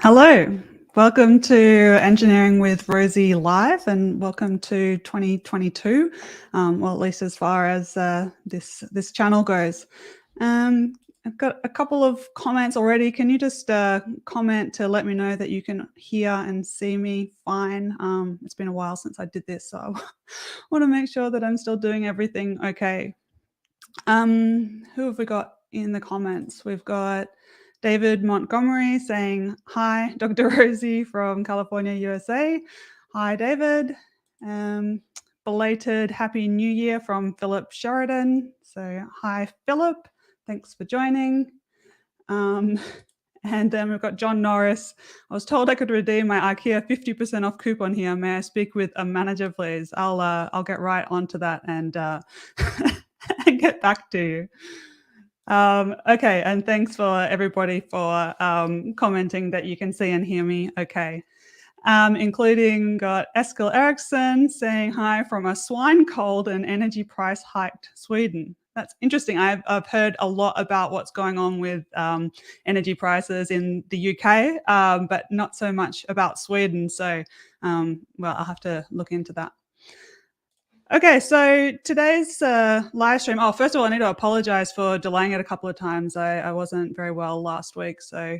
Hello, welcome to Engineering with Rosie Live, and welcome to 2022. Well, at least as far as this channel goes. I've got a couple of comments already. Can you just comment to let me know that you can hear and see me fine? It's been a while since I did this, so I want to make sure that I'm still doing everything okay. Who have we got in the comments? We've got David Montgomery saying, hi, Dr. Rosie from California, USA. Hi, David. Belated Happy New Year from Philip Sheridan. So hi, Philip. Thanks for joining. And then we've got John Norris. I was told I could redeem my IKEA 50% off coupon here. May I speak with a manager, please? I'll get right onto that and and get back to you. Okay, and thanks for everybody for commenting that you can see and hear me okay. Including got Eskil Eriksson saying hi from a swine cold and energy price hiked Sweden. That's interesting. I've heard a lot about what's going on with energy prices in the UK, but not so much about Sweden. So, well, I'll have to look into that. Okay, so today's live stream. Oh, first of all, I need to apologize for delaying it a couple of times. I wasn't very well last week, so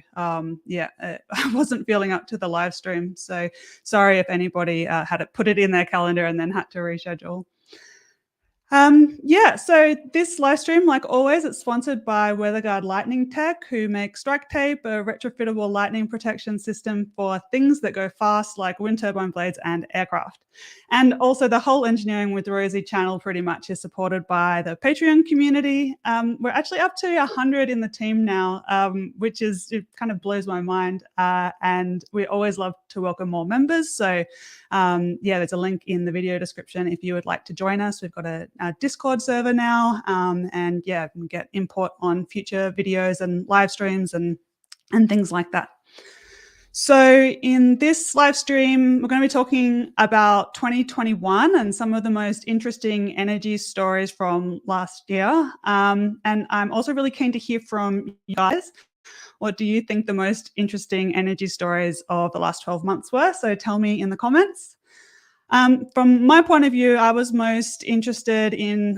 yeah, I wasn't feeling up to the live stream. So sorry if anybody had to put it in their calendar and then had to reschedule. Yeah, so this live stream, like always, it's sponsored by WeatherGuard Lightning Tech, who make strike tape, a retrofittable lightning protection system for things that go fast, like wind turbine blades and aircraft. And also the whole Engineering with Rosie channel pretty much is supported by the Patreon community. We're actually up to 100 in the team now, which it kind of blows my mind. And we always love to welcome more members. So yeah, there's a link in the video description if you would like to join us. We've got a Discord server now, and yeah, we get input on future videos and live streams and things like that. So in this live stream, we're going to be talking about 2021 and some of the most interesting energy stories from last year. And I'm also really keen to hear from you guys. What do you think the most interesting energy stories of the last 12 months were? So tell me in the comments. From my point of view, I was most interested in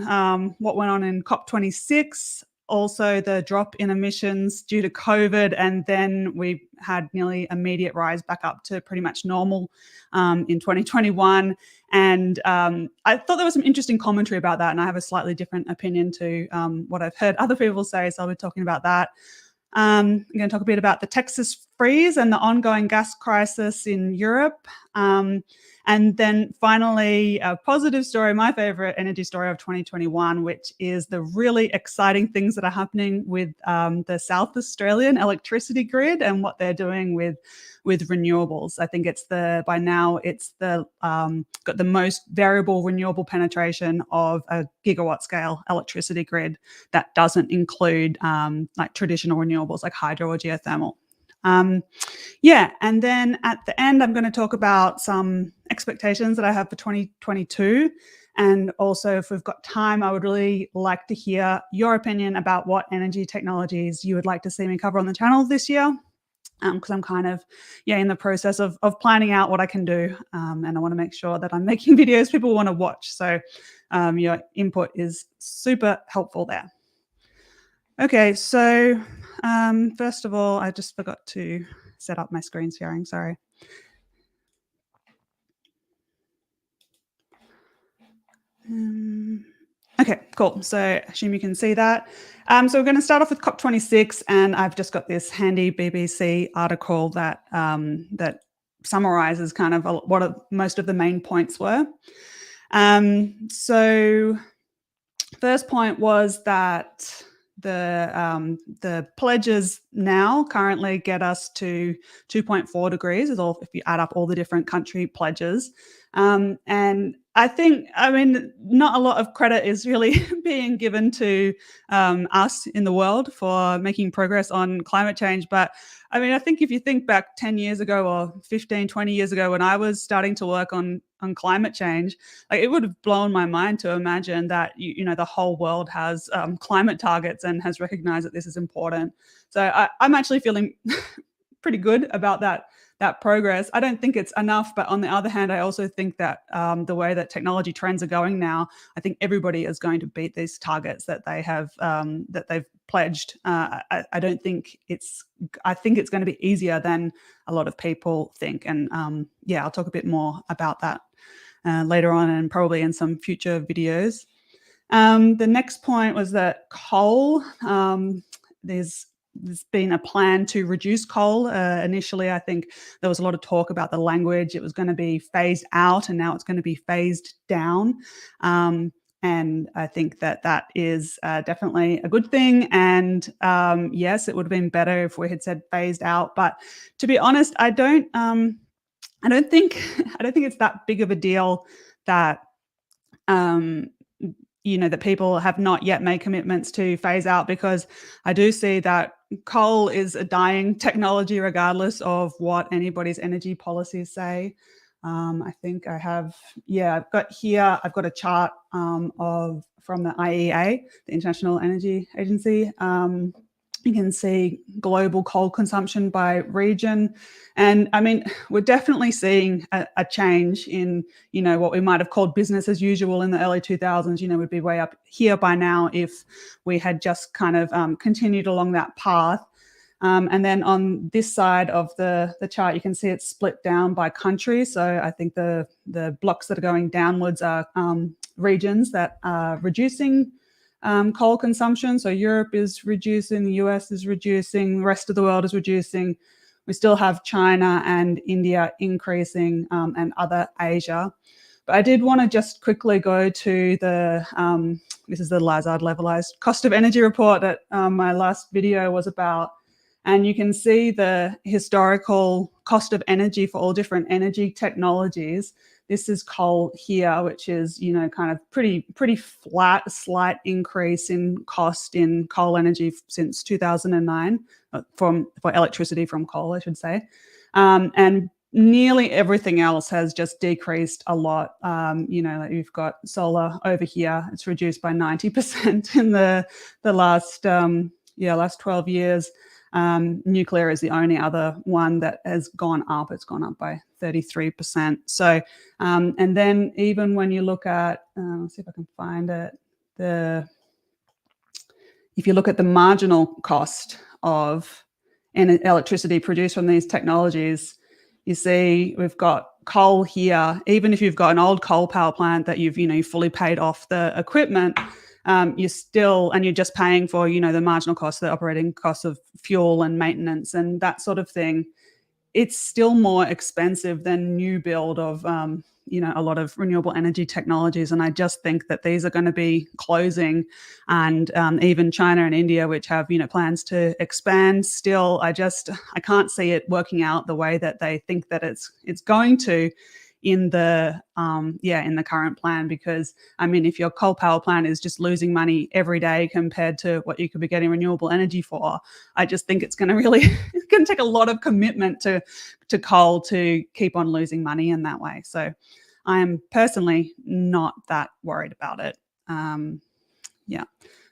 what went on in COP26, also the drop in emissions due to COVID, and then we had nearly immediate rise back up to pretty much normal in 2021. And I thought there was some interesting commentary about that, and I have a slightly different opinion to what I've heard other people say, so I'll be talking about that. I'm going to talk a bit about the Texas freeze and the ongoing gas crisis in Europe. And then finally, a positive story, my favorite energy story of 2021, which is the really exciting things that are happening with the South Australian electricity grid and what they're doing with renewables. I think by now it's got the most variable renewable penetration of a gigawatt scale electricity grid that doesn't include like traditional renewables like hydro or geothermal. Yeah, and then at the end, I'm going to talk about some expectations that I have for 2022. And also, if we've got time, I would really like to hear your opinion about what energy technologies you would like to see me cover on the channel this year. Because I'm kind of, yeah, in the process of planning out what I can do. And I want to make sure that I'm making videos people want to watch. So your input is super helpful there. Okay, so first of all, I just forgot to set up my screen sharing, sorry. Okay, cool. So I assume you can see that. So we're going to start off with COP26, and I've just got this handy BBC article that that summarizes kind of what most of the main points were. So first point was that the pledges now currently get us to 2.4 degrees if you add up all the different country pledges. And I mean, not a lot of credit is really being given to us in the world for making progress on climate change. But I mean, I think if you think back 10 years ago or 15, 20 years ago when I was starting to work on climate change, like it would have blown my mind to imagine that, you know, the whole world has climate targets and has recognized that this is important. So I'm actually feeling pretty good about that progress. I don't think it's enough, but on the other hand, I also think that the way that technology trends are going now, I think everybody is going to beat these targets that they have that they've pledged. I don't think I think it's going to be easier than a lot of people think, and I'll talk a bit more about that later on, and probably in some future videos. The next point was that coal. There's been a plan to reduce coal. Initially, I think there was a lot of talk about the language. It was going to be phased out, and now it's going to be phased down. And I think that is definitely a good thing. And yes, it would have been better if we had said phased out. But to be honest, I don't think it's that big of a deal that that people have not yet made commitments to phase out, because I do see that coal is a dying technology regardless of what anybody's energy policies say. I think I've got a chart from the IEA, the International Energy Agency. You can see global coal consumption by region. And I mean, we're definitely seeing a change in, what we might have called business as usual in the early 2000s, would be way up here by now if we had just kind of continued along that path. And then on this side of the chart, you can see it's split down by country. So I think the blocks that are going downwards are regions that are reducing coal consumption. So Europe is reducing, the US is reducing, the rest of the world is reducing. We still have China and India increasing, and other Asia. But I did want to just quickly go to this is the Lazard Levelized cost of energy report that my last video was about. And you can see the historical cost of energy for all different energy technologies. This is coal here, which is, kind of pretty flat, slight increase in cost in coal energy since 2009 for electricity from coal, I should say. And nearly everything else has just decreased a lot. Like you've got solar over here. It's reduced by 90% in the last 12 years. Nuclear is the only other one that has gone up. It's gone up by 33%. So, and then even when you look at, let's see if I can find it, if you look at the marginal cost of electricity produced from these technologies, you see we've got coal here. Even if you've got an old coal power plant that you've fully paid off the equipment, you're just paying for, the marginal cost, the operating costs of fuel and maintenance and that sort of thing. It's still more expensive than new build of, a lot of renewable energy technologies. And I just think that these are going to be closing, and even China and India, which have, plans to expand still, I can't see it working out the way that they think that it's going to in the current plan. Because I mean, if your coal power plant is just losing money every day compared to what you could be getting renewable energy for, I just think it's going to take a lot of commitment to coal to keep on losing money in that way. So I am personally not that worried about it.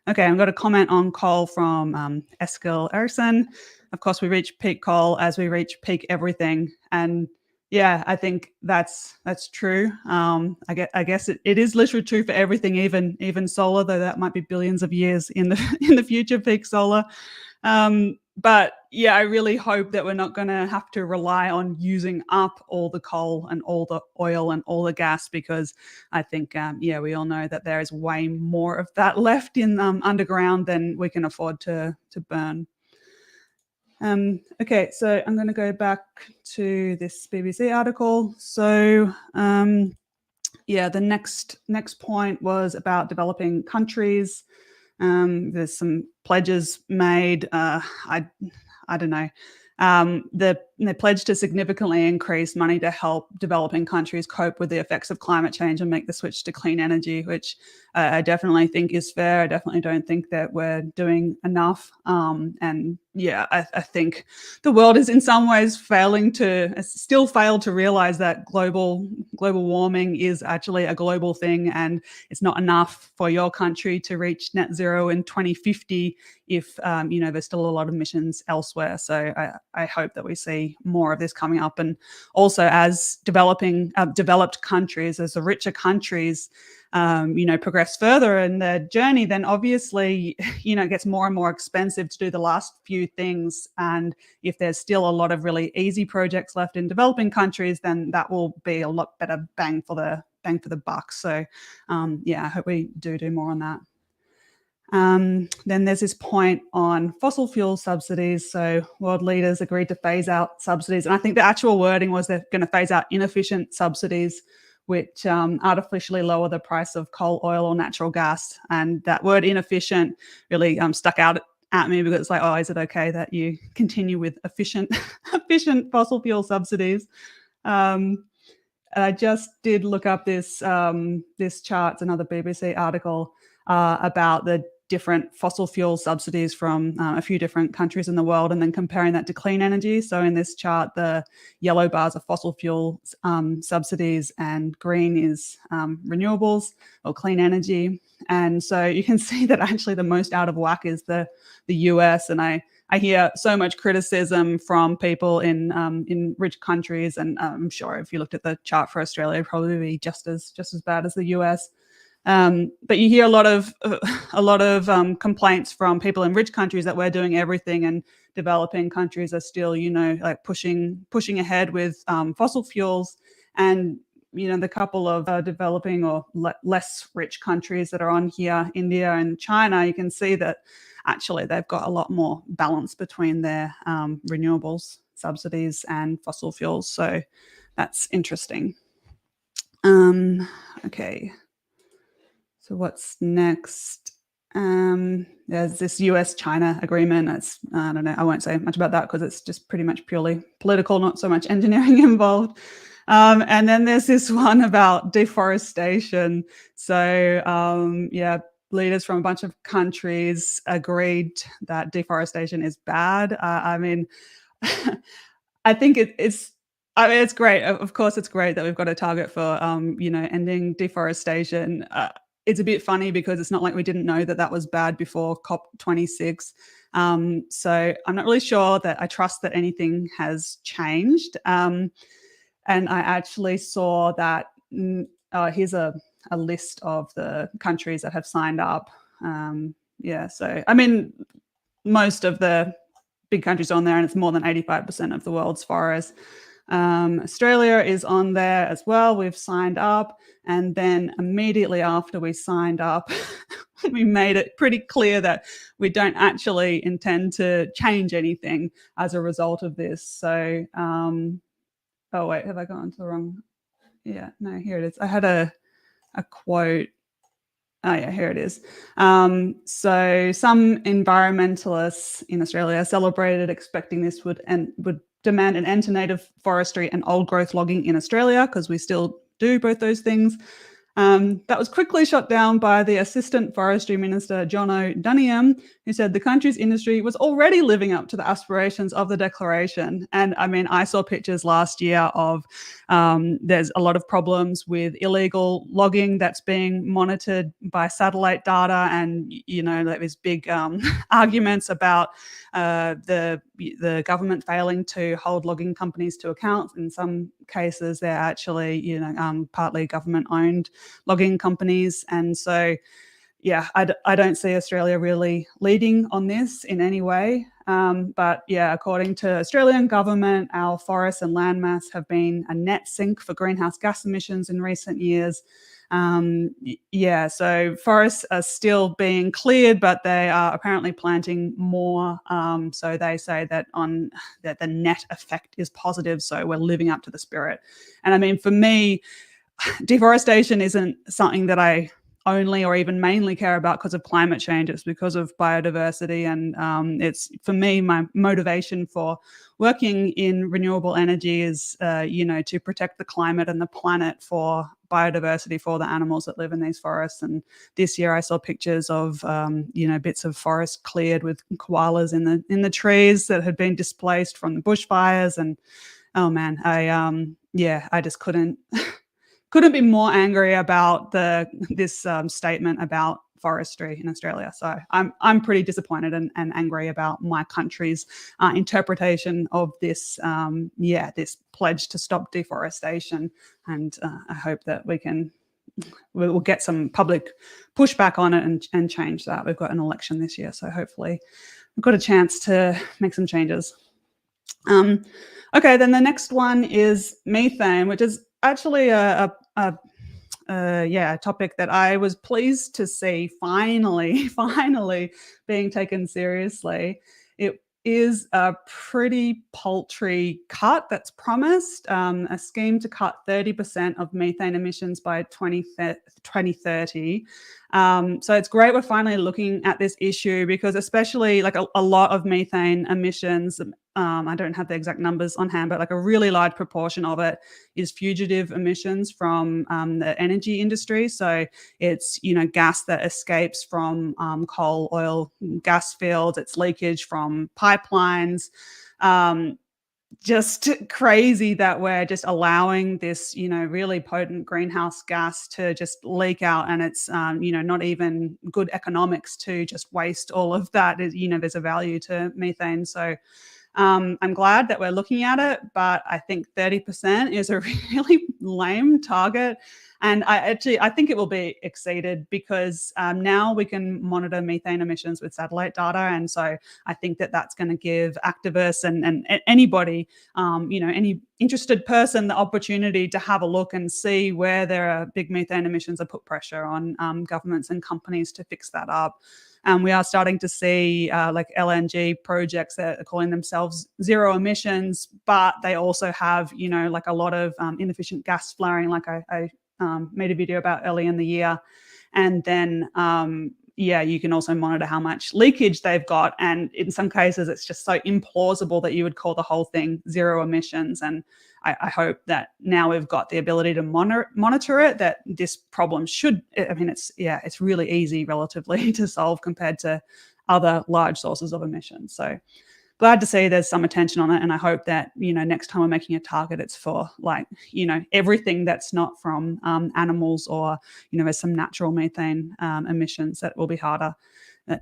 Okay, I've got a comment on coal from Eskil Eriksson. Of course, we reach peak coal as we reach peak everything. And yeah, I think that's true. I guess it is literally true for everything, even solar, though that might be billions of years in the future, peak solar. But yeah, I really hope that we're not going to have to rely on using up all the coal and all the oil and all the gas, because I think we all know that there is way more of that left in underground than we can afford to burn. Okay, so I'm going to go back to this BBC article. So the next point was about developing countries. There's some pledges made. I don't know. They pledged to significantly increase money to help developing countries cope with the effects of climate change and make the switch to clean energy, which I definitely think is fair. I definitely don't think that we're doing enough. And I think the world is in some ways still failed to realize that global warming is actually a global thing, and it's not enough for your country to reach net zero in 2050 if there's still a lot of emissions elsewhere. So I hope that we see more of this coming up, and also as developed countries, as the richer countries progress further in their journey, then obviously, it gets more and more expensive to do the last few things. And if there's still a lot of really easy projects left in developing countries, then that will be a lot better bang for the buck. So I hope we do more on that. Then there's this point on fossil fuel subsidies. So world leaders agreed to phase out subsidies. And I think the actual wording was they're going to phase out inefficient subsidies, which artificially lower the price of coal, oil, or natural gas. And that word inefficient really stuck out at me, because it's like, oh, is it okay that you continue with efficient fossil fuel subsidies? And I just did look up this chart. It's another BBC article about the different fossil fuel subsidies from a few different countries in the world, and then comparing that to clean energy. So in this chart, the yellow bars are fossil fuel subsidies, and green is renewables or clean energy. And so you can see that actually the most out of whack is the US. And I hear so much criticism from people in rich countries, and I'm sure if you looked at the chart for Australia, it'd probably be just as bad as the US. But you hear a lot of complaints from people in rich countries that we're doing everything, and developing countries are still, like pushing ahead with fossil fuels. And the couple of developing or less rich countries that are on here, India and China, you can see that actually they've got a lot more balance between their renewables subsidies and fossil fuels. So that's interesting. Okay. So what's next? There's this US-China agreement. I don't know. I won't say much about that because it's just pretty much purely political, not so much engineering involved. And then there's this one about deforestation. So leaders from a bunch of countries agreed that deforestation is bad. I mean, I think it's great. Of course, it's great that we've got a target for ending deforestation. It's a bit funny because it's not like we didn't know that was bad before COP26. So I'm not really sure that I trust that anything has changed. And I actually saw that, here's a list of the countries that have signed up. So, I mean, most of the big countries on there, and it's more than 85% of the world's forests. Australia is on there as well. We've signed up. And then immediately after we signed up, we made it pretty clear that we don't actually intend to change anything as a result of this. So, oh wait, have I gone to the wrong? Yeah, no, here it is. I had a quote. Oh yeah, here it is. So some environmentalists in Australia celebrated, expecting this would demand an end to native forestry and old growth logging in Australia, because we still do both those things. That was quickly shot down by the Assistant Forestry Minister, John O'Donoghue, who said the country's industry was already living up to the aspirations of the declaration. And I mean, I saw pictures last year of there's a lot of problems with illegal logging that's being monitored by satellite data, and like these big arguments about the government failing to hold logging companies to account. In some cases, they're actually partly government-owned logging companies. And so, I don't see Australia really leading on this in any way. But according to Australian government, our forests and landmass have been a net sink for greenhouse gas emissions in recent years. So forests are still being cleared, but they are apparently planting more. So they say that that the net effect is positive. So we're living up to the spirit. And I mean, for me, deforestation isn't something that I only or even mainly care about because of climate change. It's because of biodiversity. And it's, for me, my motivation for working in renewable energy is, to protect the climate and the planet for biodiversity for the animals that live in these forests. And this year I saw pictures of bits of forest cleared with koalas in the trees that had been displaced from the bushfires. And oh man, I just couldn't be more angry about this statement about forestry in Australia. So I'm pretty disappointed and angry about my country's interpretation of this this pledge to stop deforestation. And I hope that we'll get some public pushback on it and change that. We've got an election this year, so hopefully we've got a chance to make some changes. Okay, then the next one is methane, which is actually a topic that I was pleased to see finally being taken seriously. It is a pretty paltry cut that's promised, a scheme to cut 30% of methane emissions by 2030. So it's great we're finally looking at this issue, because especially like a lot of methane emissions, I don't have the exact numbers on hand, but like a really large proportion of it is fugitive emissions from the energy industry. So it's, gas that escapes from coal, oil, gas fields, it's leakage from pipelines. Just crazy that we're just allowing this, really potent greenhouse gas to just leak out, and it's, not even good economics to just waste all of that. There's a value to methane. So I'm glad that we're looking at it, but I think 30% is a really lame target. And I think it will be exceeded, because now we can monitor methane emissions with satellite data. And so I think that that's going to give activists and anybody, any interested person, the opportunity to have a look and see where there are big methane emissions, and put pressure on governments and companies to fix that up. We are starting to see like LNG projects that are calling themselves zero emissions, but they also have, like a lot of inefficient gas flaring, like I made a video about early in the year. And then, you can also monitor how much leakage they've got. And in some cases, it's just so implausible that you would call the whole thing zero emissions. And I hope that now we've got the ability to monitor it, that this problem it's really easy relatively to solve compared to other large sources of emissions. So glad to see there's some attention on it. And I hope that, next time we're making a target, it's for everything that's not from animals, or, there's some natural methane emissions that will be harder.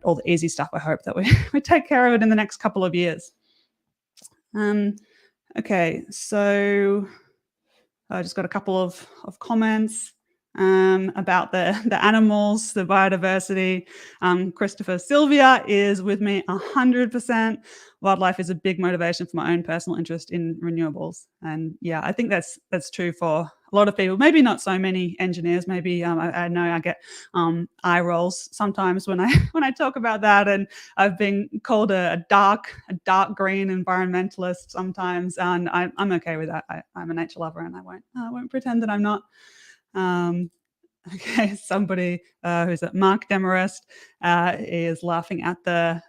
All the easy stuff, I hope that we take care of it in the next couple of years. Okay, so I just got a couple of comments about the animals, the biodiversity. Christopher Sylvia is with me 100%. Wildlife is a big motivation for my own personal interest in renewables. And yeah, I think that's true for a lot of people. Maybe not so many engineers. Maybe I know I get eye rolls sometimes when I talk about that, and I've been called a dark green environmentalist sometimes, and I'm okay with that. I'm a nature lover, and I won't pretend that I'm not. Okay, somebody who's at Mark Demarest is laughing at the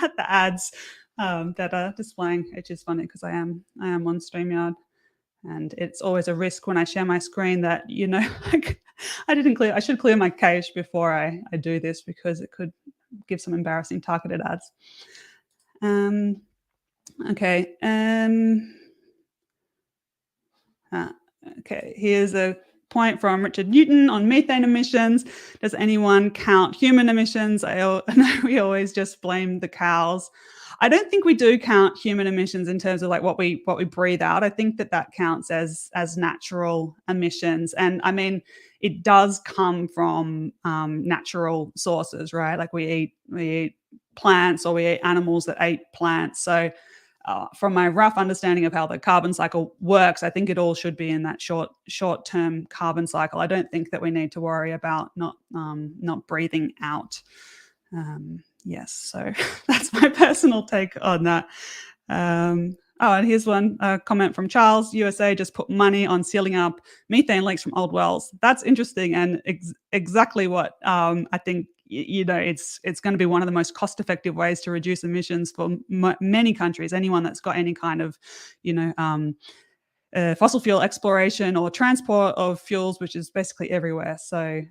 at the ads that are displaying, which is funny because I am on StreamYard, and it's always a risk when I share my screen that I should clear my cache before I do this, because it could give some embarrassing targeted ads. Okay. Okay, here's a point from Richard Newton on methane emissions. Does anyone count human emissions? I know we always just blame the cows. I don't think we do count human emissions in terms of like what we breathe out. I think that counts as natural emissions. And I mean, it does come from natural sources, right? Like we eat plants, or we eat animals that ate plants. So from my rough understanding of how the carbon cycle works, I think it all should be in that short-term carbon cycle. I don't think that we need to worry about not breathing out. Yes, so that's my personal take on that. And here's one comment from Charles. USA just put money on sealing up methane leaks from old wells. That's interesting, and exactly what I think. It's going to be one of the most cost-effective ways to reduce emissions for many countries. Anyone that's got any kind of, fossil fuel exploration or transport of fuels, which is basically everywhere. So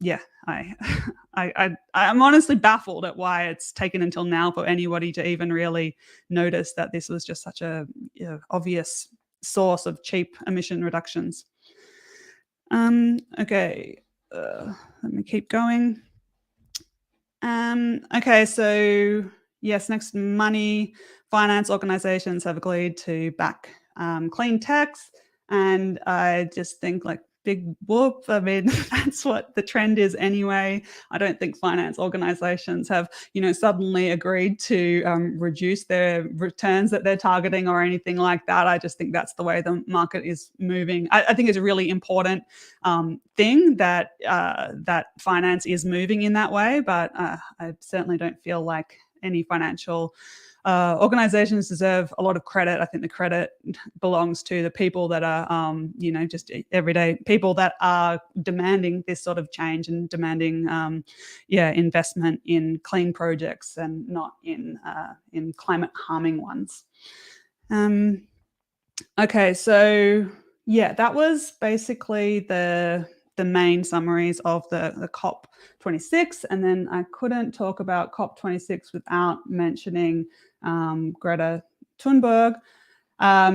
yeah, I'm honestly baffled at why it's taken until now for anybody to even really notice that this was just such a obvious source of cheap emission reductions. Okay, let me keep going. Okay, so yes, next, money. Finance organizations have agreed to back clean techs, and I just think, like, big whoop. I mean, that's what the trend is anyway. I don't think finance organizations have, suddenly agreed to reduce their returns that they're targeting or anything like that. I just think that's the way the market is moving. I think it's a really important thing that that finance is moving in that way, but I certainly don't feel like any financial organizations deserve a lot of credit. I think the credit belongs to the people that are, just everyday people that are demanding this sort of change and demanding, investment in clean projects and not in climate harming ones. Okay, so yeah, that was basically the main summaries of the COP26, and then I couldn't talk about COP26 without mentioning Greta Thunberg.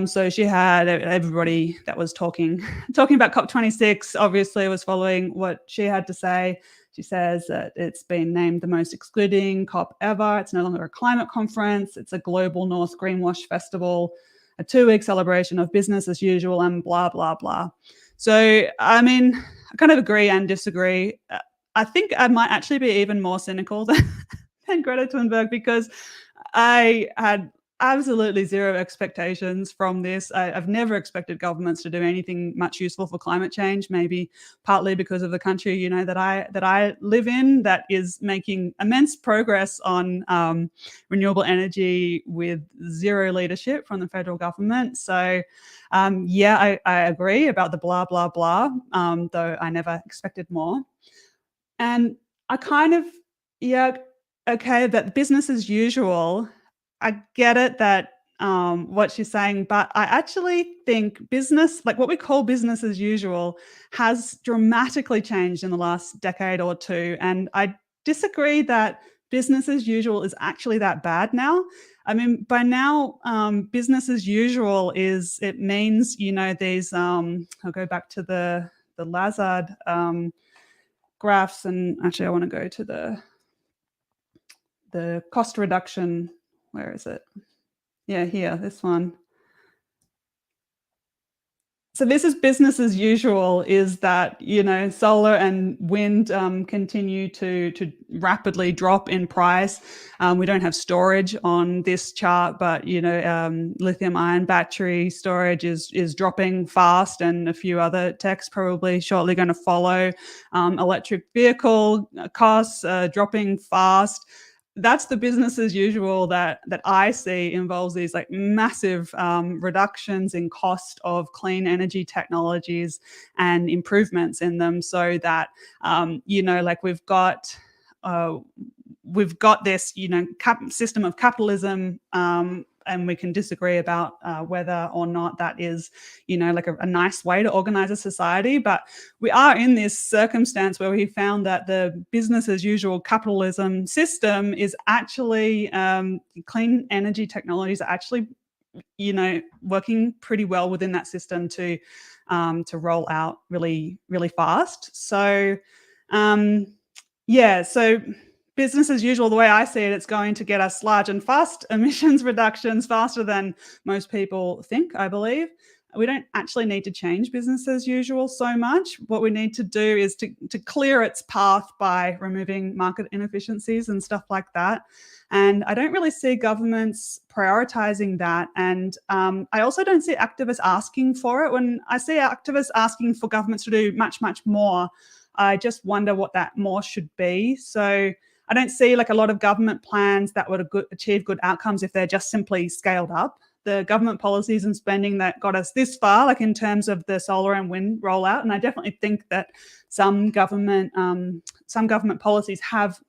So she had everybody that was talking about COP26 obviously was following what she had to say. She says that it's been named the most excluding COP ever. It's no longer a climate conference. It's a global North greenwash festival, a 2-week celebration of business as usual, and blah, blah, blah. So, I mean, I kind of agree and disagree. I think I might actually be even more cynical than Greta Thunberg, because I had absolutely zero expectations from this. I've never expected governments to do anything much useful for climate change, maybe partly because of the country, that I live in, that is making immense progress on renewable energy with zero leadership from the federal government. So yeah, I agree about the blah, blah, blah, though I never expected more. And I kind of, yeah, okay, that business as usual, I get it that what she's saying, but I actually think business, like what we call business as usual, has dramatically changed in the last decade or two. And I disagree that business as usual is actually that bad now. I mean, by now, business as usual it means, these, I'll go back to the Lazard graphs, and actually I want to go to the cost reduction. Where is it? Yeah, here, this one. So this is business as usual, is that, solar and wind continue to rapidly drop in price. We don't have storage on this chart, but, lithium ion battery storage is dropping fast, and a few other techs probably shortly going to follow. Electric vehicle costs dropping fast. That's the business as usual that I see involves these like massive reductions in cost of clean energy technologies and improvements in them, so that like we've got this system of capitalism, and we can disagree about whether or not that is like a nice way to organize a society, but we are in this circumstance where we found that the business as usual capitalism system is actually clean energy technologies are actually working pretty well within that system to roll out really, really fast. So so business as usual, the way I see it, it's going to get us large and fast emissions reductions faster than most people think, I believe. We don't actually need to change business as usual so much. What we need to do is to clear its path by removing market inefficiencies and stuff like that. And I don't really see governments prioritizing that. And I also don't see activists asking for it. When I see activists asking for governments to do much, much more, I just wonder what that more should be. So I don't see like a lot of government plans that would achieve good outcomes if they're just simply scaled up. The government policies and spending that got us this far, like in terms of the solar and wind rollout, and I definitely think that some government policies have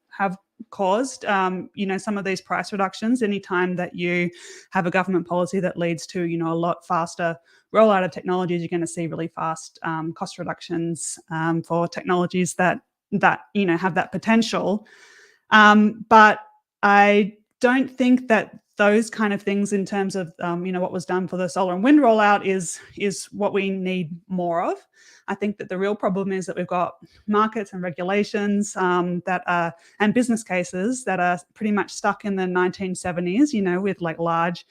caused some of these price reductions. Anytime that you have a government policy that leads to a lot faster rollout of technologies, you're going to see really fast cost reductions for technologies that have that potential. But I don't think that those kind of things in terms of what was done for the solar and wind rollout is what we need more of. I think that the real problem is that we've got markets and regulations that are, and business cases that are pretty much stuck in the 1970s, with like large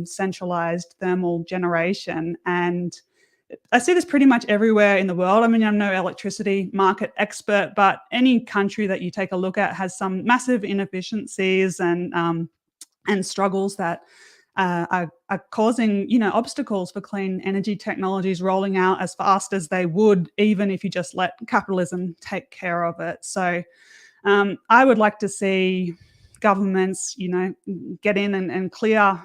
centralized thermal generation. And I see this pretty much everywhere in the world. I mean, I'm no electricity market expert, but any country that you take a look at has some massive inefficiencies and struggles that are causing, obstacles for clean energy technologies rolling out as fast as they would, even if you just let capitalism take care of it. So I would like to see governments, get in and clear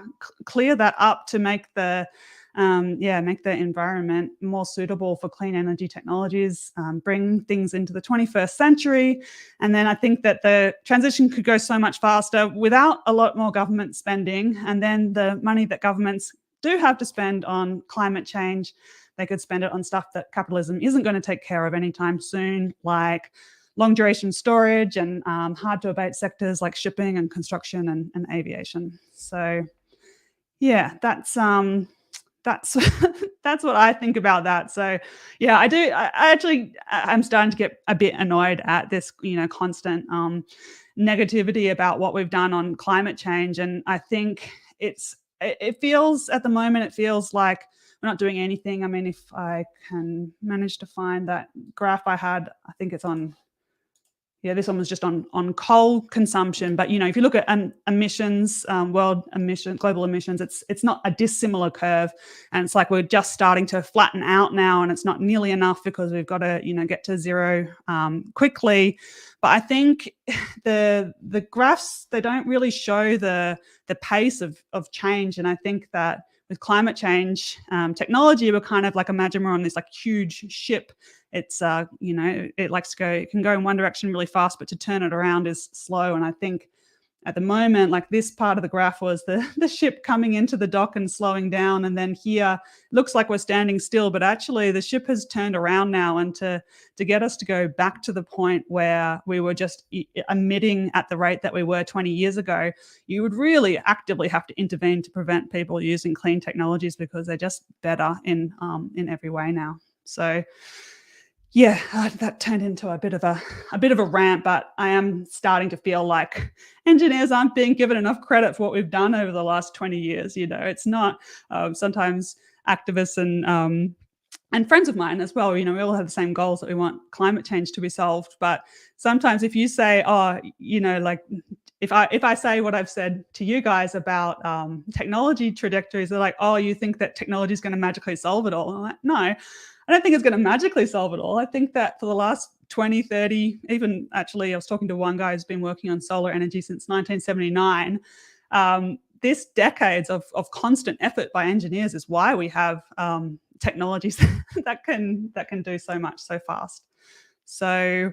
that up to make the environment more suitable for clean energy technologies, bring things into the 21st century. And then I think that the transition could go so much faster without a lot more government spending. And then the money that governments do have to spend on climate change, they could spend it on stuff that capitalism isn't going to take care of anytime soon, like long duration storage and hard to abate sectors like shipping and construction and aviation. So yeah, that's that's what I think about that. So yeah, I do. I'm starting to get a bit annoyed at this, constant negativity about what we've done on climate change. And I think it feels at the moment, it feels like we're not doing anything. I mean, if I can manage to find that graph I had, I think it's on. Yeah, this one was just on coal consumption. But if you look at emissions, global emissions, it's not a dissimilar curve, and it's like we're just starting to flatten out now, and it's not nearly enough because we've got to get to zero quickly. But I think the graphs, they don't really show the pace of change, and I think that with climate change technology, we're kind of like, imagine we're on this like huge ship. It's it can go in one direction really fast, but to turn it around is slow. And I think at the moment, like this part of the graph was the ship coming into the dock and slowing down, and then here looks like we're standing still, but actually the ship has turned around now. And to get us to go back to the point where we were just emitting at the rate that we were 20 years ago, you would really actively have to intervene to prevent people using clean technologies, because they're just better in every way now. So yeah, that turned into a bit of a rant, but I am starting to feel like engineers aren't being given enough credit for what we've done over the last 20 years. It's not sometimes activists and friends of mine as well. We all have the same goals, that we want climate change to be solved. But sometimes if you say, like if I say what I've said to you guys about technology trajectories, they're like, oh, you think that technology is going to magically solve it all? I'm like, no. I don't think it's going to magically solve it all. I think that for the last 20, 30, even actually I was talking to one guy who's been working on solar energy since 1979. This decades of constant effort by engineers is why we have technologies that can do so much so fast. So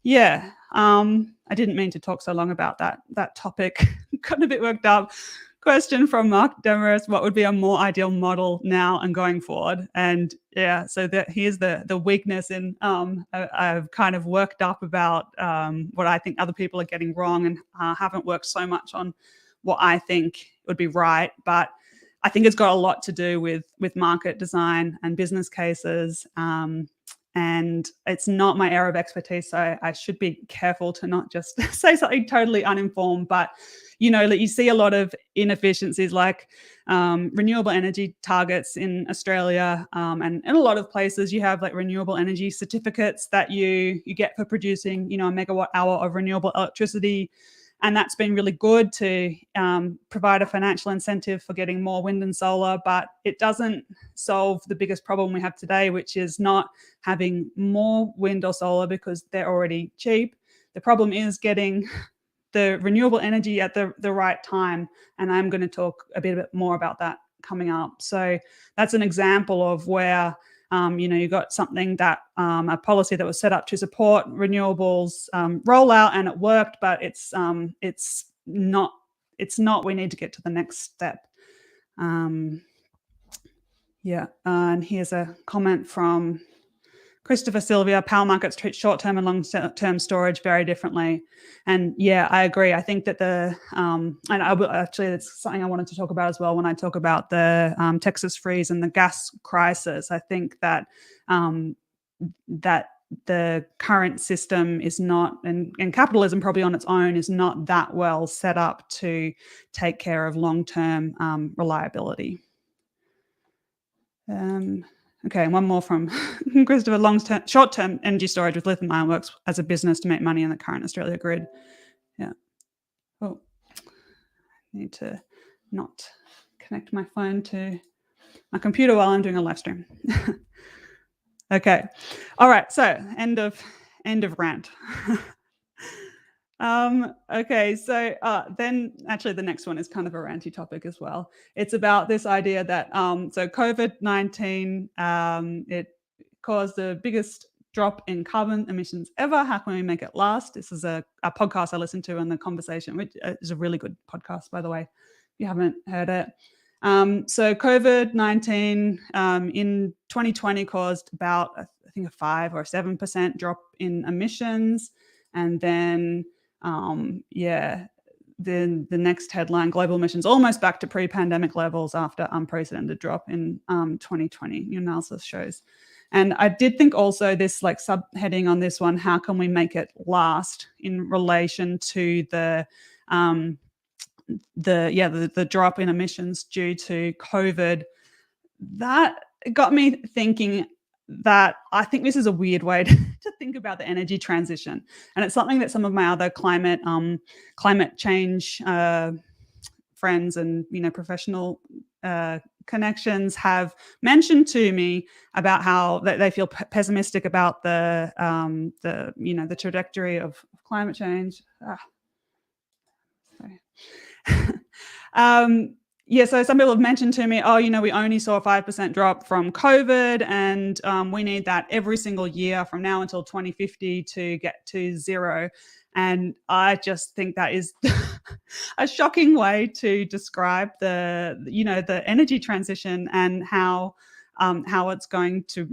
yeah, I didn't mean to talk so long about that topic. Got a bit worked up. Question from Mark Demarest: what would be a more ideal model now and going forward? And yeah, so here's the weakness in I've kind of worked up about what I think other people are getting wrong, and haven't worked so much on what I think would be right. But I think it's got a lot to do with market design and business cases. And it's not my area of expertise, so I should be careful to not just say something totally uninformed. But you see a lot of inefficiencies, like renewable energy targets in Australia, and in a lot of places you have like renewable energy certificates that you get for producing a megawatt hour of renewable electricity. And that's been really good to provide a financial incentive for getting more wind and solar, but it doesn't solve the biggest problem we have today, which is not having more wind or solar because they're already cheap. The problem is getting the renewable energy at the right time, and I'm going to talk a bit more about that coming up. So that's an example of where you got something that a policy that was set up to support renewables rollout, and it worked, but it's not. We need to get to the next step. Yeah, and here's a comment from Christopher Sylvia. Power markets treat short-term and long-term storage very differently. And yeah, I agree. I think that and I will actually, it's something I wanted to talk about as well when I talk about the Texas freeze and the gas crisis. I think that that the current system is not, and capitalism probably on its own is not that well set up to take care of long-term reliability. Okay, and one more from Christopher. Short-term energy storage with lithium ion works as a business to make money in the current Australia grid. Yeah. Oh, I need to not connect my phone to my computer while I'm doing a live stream. Okay. All right. So end of rant. Okay, so then actually the next one is kind of a ranty topic as well. It's about this idea that so COVID-19 it caused the biggest drop in carbon emissions ever. How can we make it last? This is a podcast I listened to in the conversation, which is a really good podcast, by the way, if you haven't heard it. So COVID-19 in 2020 caused about, I think, a 5 or 7% drop in emissions. And then then the next headline, global emissions almost back to pre-pandemic levels after unprecedented drop in 2020, new analysis shows. And I did think also this like subheading on this one, how can we make it last in relation to the drop in emissions due to COVID. That got me thinking that I think this is a weird way to think about the energy transition, and it's something that some of my other climate change friends and professional connections have mentioned to me about how they feel pessimistic about the trajectory of climate change. So some people have mentioned to me, we only saw a 5% drop from COVID, and we need that every single year from now until 2050 to get to zero. And I just think that is a shocking way to describe the energy transition and how it's going to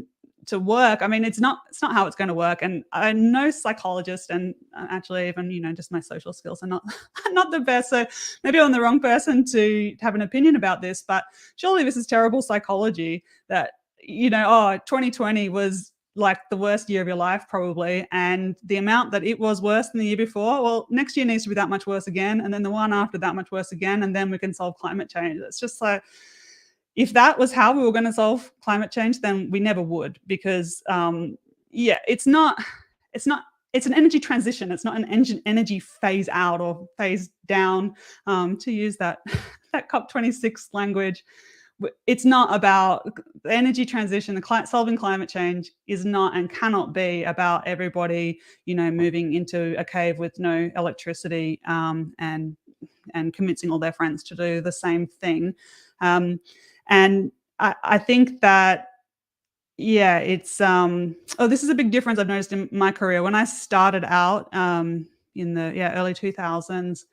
work. I mean, it's not how it's going to work. And I'm no psychologist, and actually even, just my social skills are not the best. So maybe I'm the wrong person to have an opinion about this, but surely this is terrible psychology that, 2020 was like the worst year of your life probably. And the amount that it was worse than the year before, well, next year needs to be that much worse again. And then the one after that much worse again. And then we can solve climate change. It's just like, if that was how we were going to solve climate change, then we never would, because it's an energy transition. It's not an energy phase out or phase down, to use that COP26 language. It's not about the energy transition. Solving climate change is not and cannot be about everybody, moving into a cave with no electricity and convincing all their friends to do the same thing. And I think that, it's this is a big difference I've noticed in my career. When I started out in the early 2000s,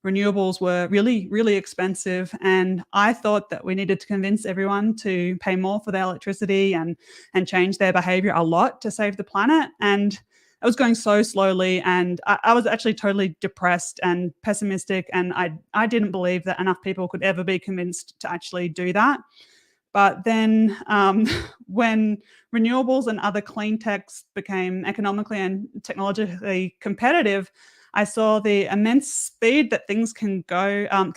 renewables were really, really expensive. And I thought that we needed to convince everyone to pay more for their electricity and change their behavior a lot to save the planet. And I was going so slowly, and I was actually totally depressed and pessimistic, and I didn't believe that enough people could ever be convinced to actually do that. But then when renewables and other clean techs became economically and technologically competitive, I saw the immense speed that things can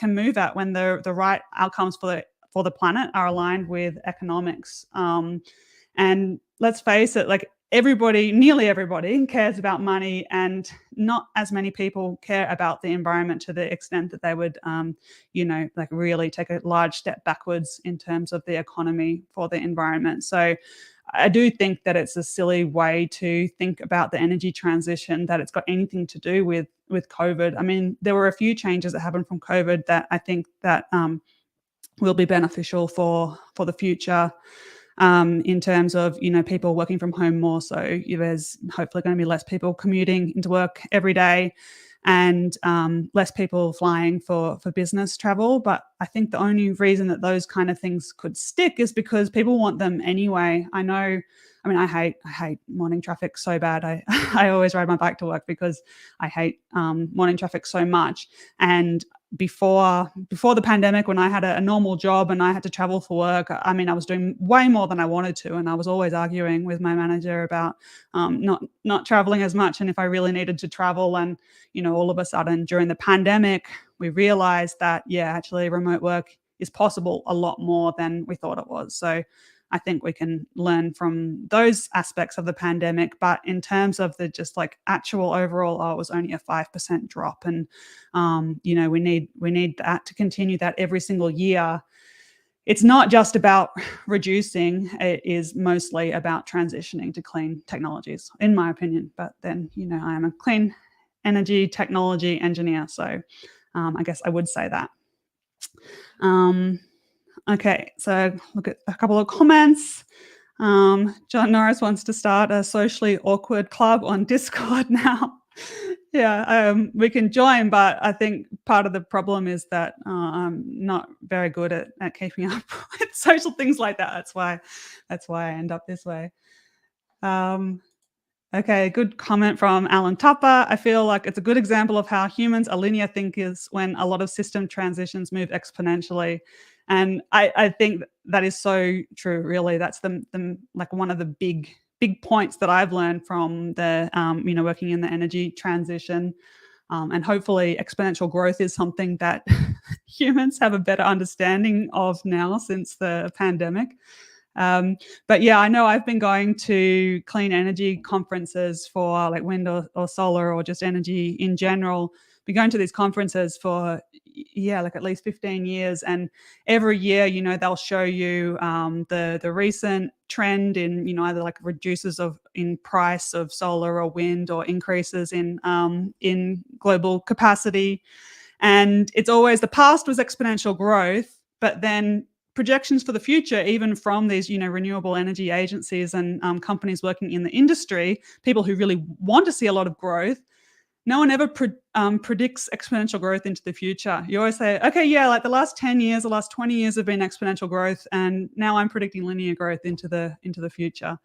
move at when the right outcomes for the planet are aligned with economics. And let's face it, like nearly everybody cares about money, and not as many people care about the environment to the extent that they would, really take a large step backwards in terms of the economy for the environment. So I do think that it's a silly way to think about the energy transition, that it's got anything to do with COVID. I mean, there were a few changes that happened from COVID that I think that will be beneficial for the future. In terms of, people working from home more. So there's hopefully going to be less people commuting into work every day. and less people flying for business travel. But I think the only reason that those kind of things could stick is because people want them anyway. I hate morning traffic so bad. I always ride my bike to work because I hate morning traffic so much. And before the pandemic, when I had a normal job and I had to travel for work, I was doing way more than I wanted to, and I was always arguing with my manager about not traveling as much, and if I really needed to travel. And all of a sudden during the pandemic, we realized that actually remote work is possible a lot more than we thought it was. So I think we can learn from those aspects of the pandemic. But in terms of the just like actual overall, it was only a 5% drop. And, we need that to continue that every single year. It's not just about reducing, it is mostly about transitioning to clean technologies, in my opinion. But then, I am a clean energy technology engineer. So I guess I would say that. Okay, so look at a couple of comments. John Norris wants to start a socially awkward club on Discord now. We can join, but I think part of the problem is that I'm not very good at keeping up with social things like that. That's why I end up this way. Okay, good comment from Alan Tupper. I feel like it's a good example of how humans are linear thinkers when a lot of system transitions move exponentially. And I think that is so true, really. That's the like one of the big points that I've learned from the working in the energy transition. And hopefully exponential growth is something that humans have a better understanding of now since the pandemic. But I know I've been going to clean energy conferences for like wind or solar or just energy in general. Been going to these conferences for like at least 15 years, and every year they'll show you the recent trend in either like reduces in price of solar or wind, or increases in global capacity. And it's always the past was exponential growth, but then projections for the future, even from these renewable energy agencies and companies working in the industry, people who really want to see a lot of growth, no one ever predicts exponential growth into the future. You always say, okay, like the last 10 years, the last 20 years have been exponential growth, and now I'm predicting linear growth into the future.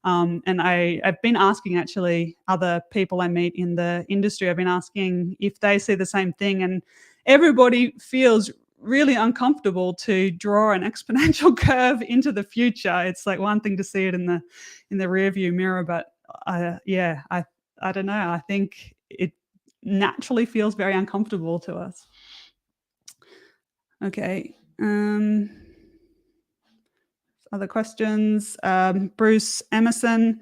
And I've been asking actually other people I meet in the industry, I've been asking if they see the same thing, and everybody feels really uncomfortable to draw an exponential curve into the future. It's like one thing to see it in the rear view mirror, but I don't know. I think it naturally feels very uncomfortable to us. Okay. Other questions. Bruce Emerson,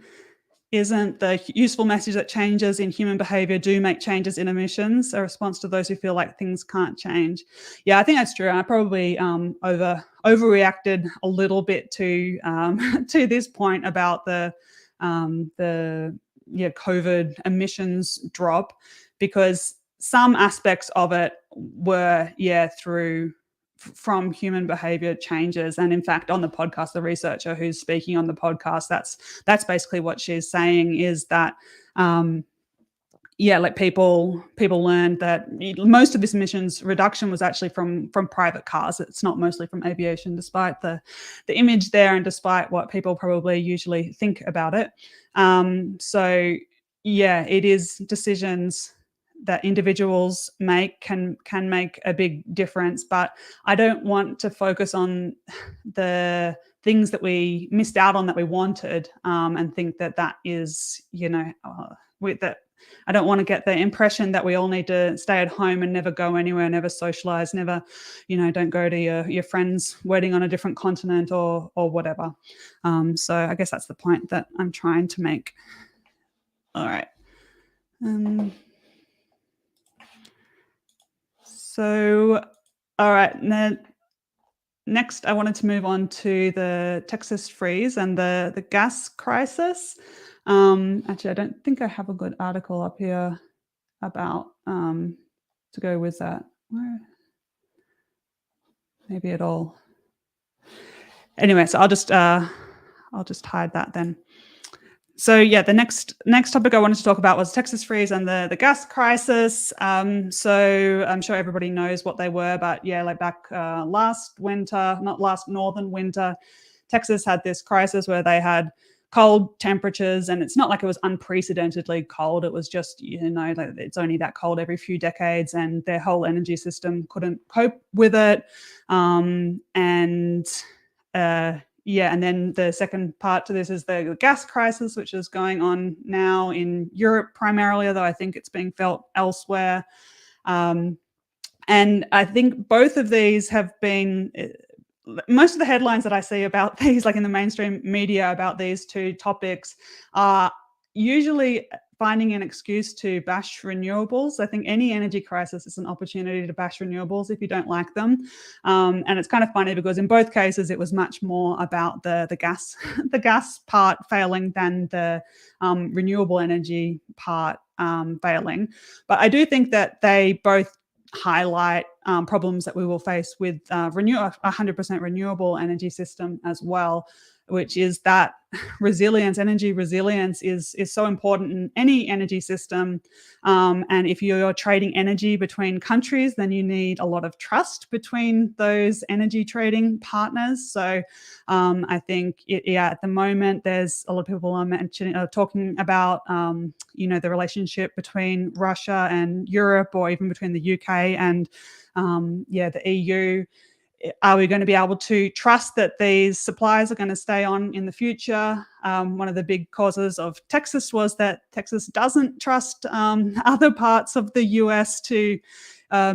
isn't the useful message that changes in human behavior do make changes in emissions a response to those who feel like things can't change? Yeah, I think that's true. I probably overreacted a little bit to this point about the COVID emissions drop, because some aspects of it were from human behavior changes. And in fact, on the podcast, the researcher who's speaking on the podcast, that's basically what she's saying, is that like people learned that most of this emissions reduction was actually from private cars. It's not mostly from aviation, despite the image there and despite what people probably usually think about it. It is decisions that individuals can make a big difference. But I don't want to focus on the things that we missed out on that we wanted, and think that is, that I don't want to get the impression that we all need to stay at home and never go anywhere, never socialize, never, don't go to your friend's wedding on a different continent or whatever. So I guess that's the point that I'm trying to make. All right. So, all right. Next, I wanted to move on to the Texas freeze and the gas crisis. Actually, I don't think I have a good article up here about to go with that. Maybe it all. Anyway, so I'll just hide that then. So yeah, the next topic I wanted to talk about was Texas freeze and the gas crisis. So I'm sure everybody knows what they were, but yeah, like back last winter, not last northern winter, Texas had this crisis where they had cold temperatures, and it's not like it was unprecedentedly cold. It was just, like it's only that cold every few decades, and their whole energy system couldn't cope with it. And then the second part to this is the gas crisis, which is going on now in Europe primarily, although I think it's being felt elsewhere. And I think both of these have been, most of the headlines that I see about these, like in the mainstream media about these two topics, are usually finding an excuse to bash renewables. I think any energy crisis is an opportunity to bash renewables if you don't like them. And it's kind of funny because in both cases it was much more about the gas the gas part failing than the renewable energy part failing. But I do think that they both highlight problems that we will face with a 100% renewable energy system as well, which is that energy resilience is so important in any energy system. And if you're trading energy between countries, then you need a lot of trust between those energy trading partners. So I think, at the moment, there's a lot of people are talking about, the relationship between Russia and Europe, or even between the UK and, the EU. Are we going to be able to trust that these supplies are going to stay on in the future? One of the big causes of Texas was that Texas doesn't trust other parts of the US to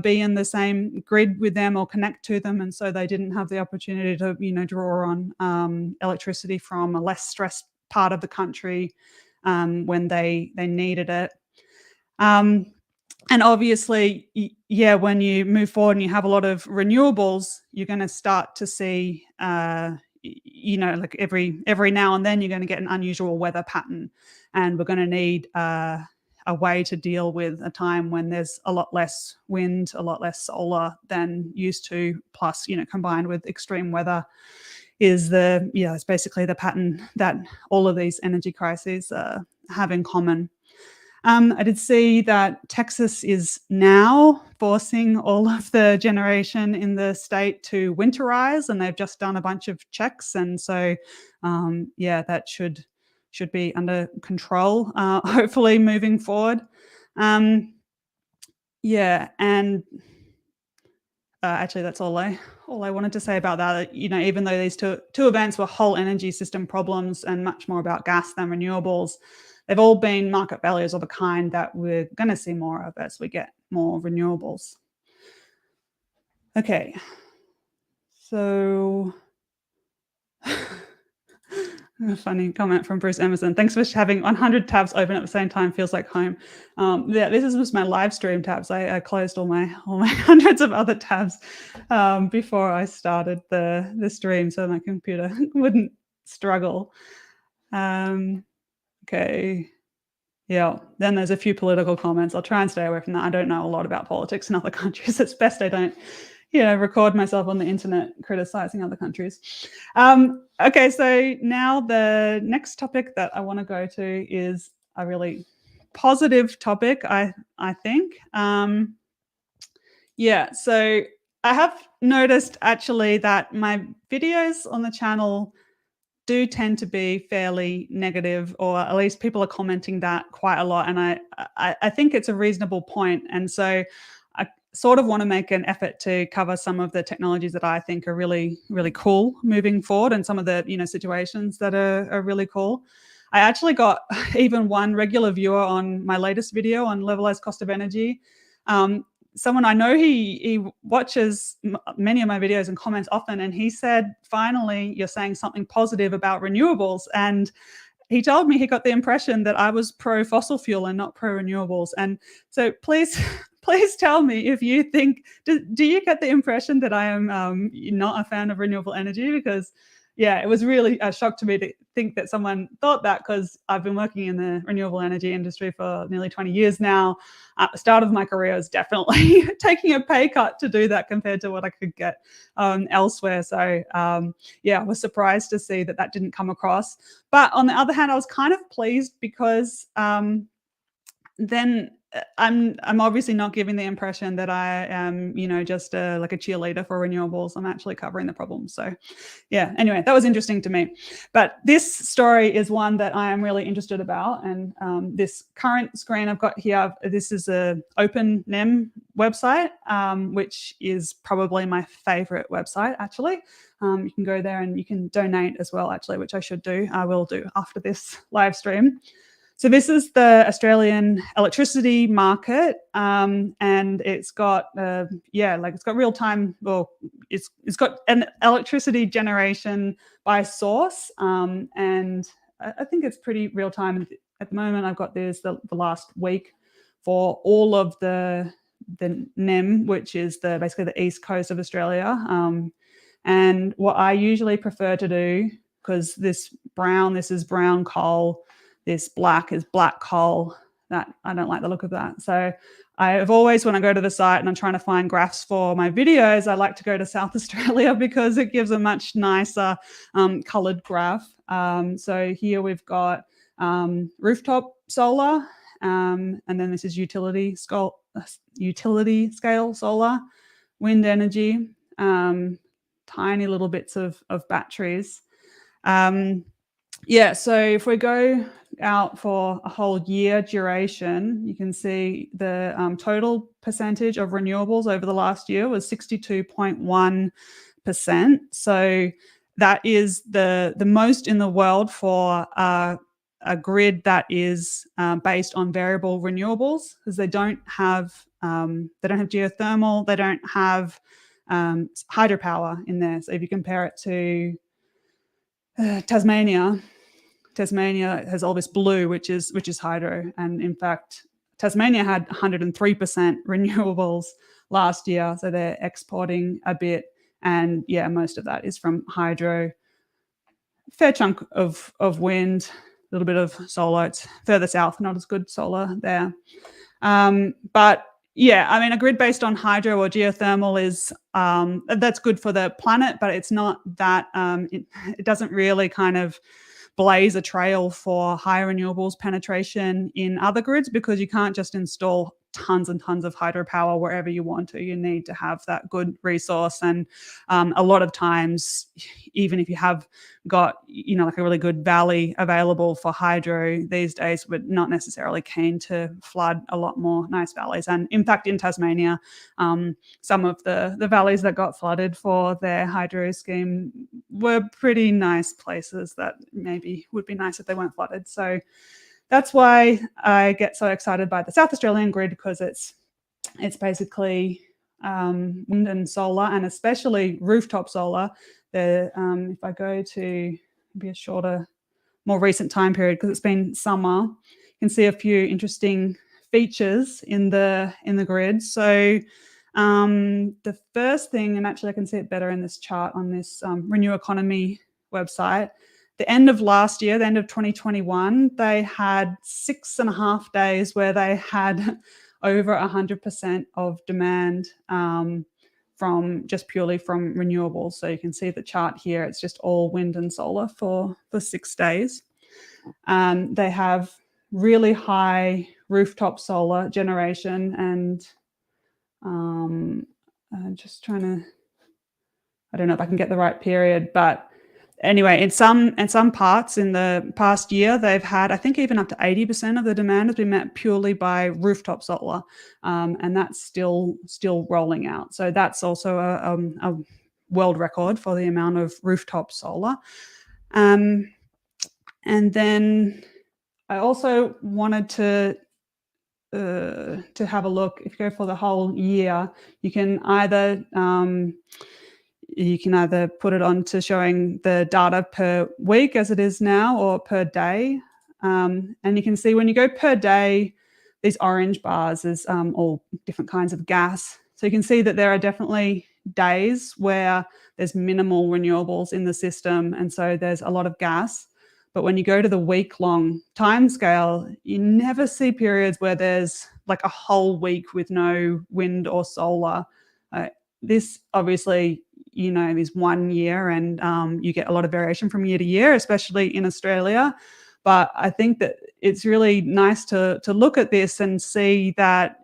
be in the same grid with them or connect to them, and so they didn't have the opportunity to, draw on electricity from a less stressed part of the country when they needed it. And obviously, when you move forward and you have a lot of renewables, you're going to start to see, like every now and then, you're going to get an unusual weather pattern, and we're going to need a way to deal with a time when there's a lot less wind, a lot less solar than used to. Plus, combined with extreme weather, it's basically the pattern that all of these energy crises have in common. I did see that Texas is now forcing all of the generation in the state to winterize, and they've just done a bunch of checks, and so that should be under control, hopefully moving forward. And actually, that's all I wanted to say about that. Even though these two events were whole energy system problems and much more about gas than renewables, they've all been market failures of a kind that we're going to see more of as we get more renewables. Okay, so a funny comment from Bruce Emerson. Thanks for having 100 tabs open at the same time. Feels like home. This was my live stream tabs. I closed all my hundreds of other tabs before I started the stream, so my computer wouldn't struggle. Okay. Yeah. Then there's a few political comments. I'll try and stay away from that. I don't know a lot about politics in other countries. It's best I don't, record myself on the internet criticizing other countries. Okay. So now the next topic that I want to go to is a really positive topic, I think. So I have noticed actually that my videos on the channel do tend to be fairly negative, or at least people are commenting that quite a lot. And I think it's a reasonable point. And so I sort of want to make an effort to cover some of the technologies that I think are really, really cool moving forward, and some of the, situations that are really cool. I actually got even one regular viewer on my latest video on levelized cost of energy. Someone I know, he watches many of my videos and comments often, and he said, finally, you're saying something positive about renewables. And he told me he got the impression that I was pro fossil fuel and not pro renewables. And so please tell me if you think, do you get the impression that I am not a fan of renewable energy? Because yeah, it was really a shock to me to think that someone thought that, because I've been working in the renewable energy industry for nearly 20 years now. At the start of my career, I was definitely taking a pay cut to do that compared to what I could get elsewhere. So yeah, I was surprised to see that that didn't come across. But on the other hand, I was kind of pleased because then I'm obviously not giving the impression that I am, just like a cheerleader for renewables. I'm actually covering the problem. So yeah, anyway, that was interesting to me. But this story is one that I am really interested about. And this current screen I've got here, this is a open NEM website, which is probably my favorite website, actually. You can go there and you can donate as well, actually, which I should do. I will do after this live stream. So this is the Australian electricity market, and it's got it's got real time. Well, it's got an electricity generation by source, and I think it's pretty real time at the moment. I've got this the last week for all of the NEM, which is basically the east coast of Australia. And what I usually prefer to do, because this is brown coal. This black is black coal. That I don't like the look of that. So I've always, when I go to the site and I'm trying to find graphs for my videos, I like to go to South Australia because it gives a much nicer coloured graph. So here we've got rooftop solar, and then this is utility scale solar, wind energy, tiny little bits of batteries. Yeah, so if we go out for a whole year duration, you can see the total percentage of renewables over the last year was 62.1%. So that is the most in the world for a grid that is based on variable renewables, because they don't have geothermal, they don't have hydropower in there. So if you compare it to Tasmania has all this blue, which is hydro, and in fact, Tasmania had 103% renewables last year, so they're exporting a bit, and yeah, most of that is from hydro. Fair chunk of wind, a little bit of solar. It's further south, not as good solar there, but yeah, I mean, a grid based on hydro or geothermal is that's good for the planet, but it's not that it doesn't really kind of blaze a trail for higher renewables penetration in other grids, because you can't just install tons and tons of hydropower wherever you want to. You need to have that good resource, and a lot of times, even if you have got like a really good valley available for hydro these days, we're not necessarily keen to flood a lot more nice valleys. And in fact, in Tasmania, some of the valleys that got flooded for their hydro scheme were pretty nice places that maybe would be nice if they weren't flooded. So that's why I get so excited by the South Australian grid, because it's basically wind and solar, and especially rooftop solar. If I go to maybe a shorter, more recent time period, because it's been summer, you can see a few interesting features in the grid. So the first thing, and actually I can see it better in this chart on this Renew Economy website, the end of last year, the end of 2021, they had 6.5 days where they had over 100% of demand from just purely from renewables. So you can see the chart here, it's just all wind and solar for 6 days. They have really high rooftop solar generation, and I'm just trying to, I don't know if I can get the right period, but anyway, in some parts in the past year, they've had, I think, even up to 80% of the demand has been met purely by rooftop solar, and that's still rolling out. So that's also a world record for the amount of rooftop solar. And then I also wanted to have a look. If you go for the whole year, you can either put it on to showing the data per week as it is now, or per day. And you can see when you go per day, these orange bars is all different kinds of gas. So you can see that there are definitely days where there's minimal renewables in the system, and so there's a lot of gas. But when you go to the week-long timescale, you never see periods where there's like a whole week with no wind or solar. This obviously, is 1 year, and you get a lot of variation from year to year, especially in Australia. But I think that it's really nice to look at this and see that,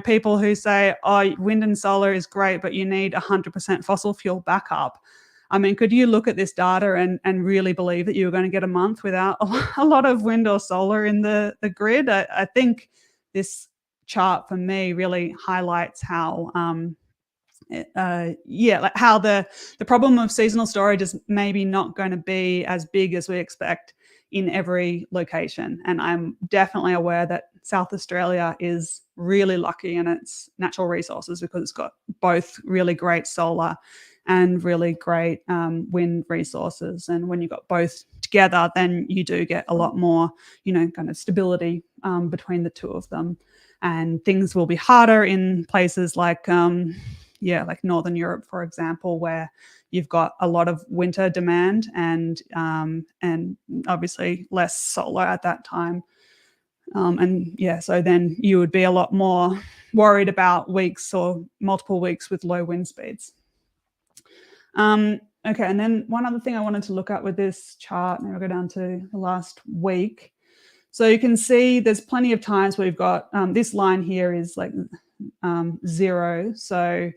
people who say, oh, wind and solar is great, but you need 100% fossil fuel backup. I mean, could you look at this data and really believe that you were going to get a month without a lot of wind or solar in the grid? I think this chart for me really highlights how how the problem of seasonal storage is maybe not going to be as big as we expect in every location. And I'm definitely aware that South Australia is really lucky in its natural resources because it's got both really great solar and really great wind resources. And when you've got both together, then you do get a lot more, kind of stability between the two of them. And things will be harder in places like like Northern Europe, for example, where you've got a lot of winter demand and obviously less solar at that time. So then you would be a lot more worried about weeks or multiple weeks with low wind speeds. Okay, and then one other thing I wanted to look at with this chart, and I'll go down to the last week. So you can see there's plenty of times where we've got this line here is like 0. So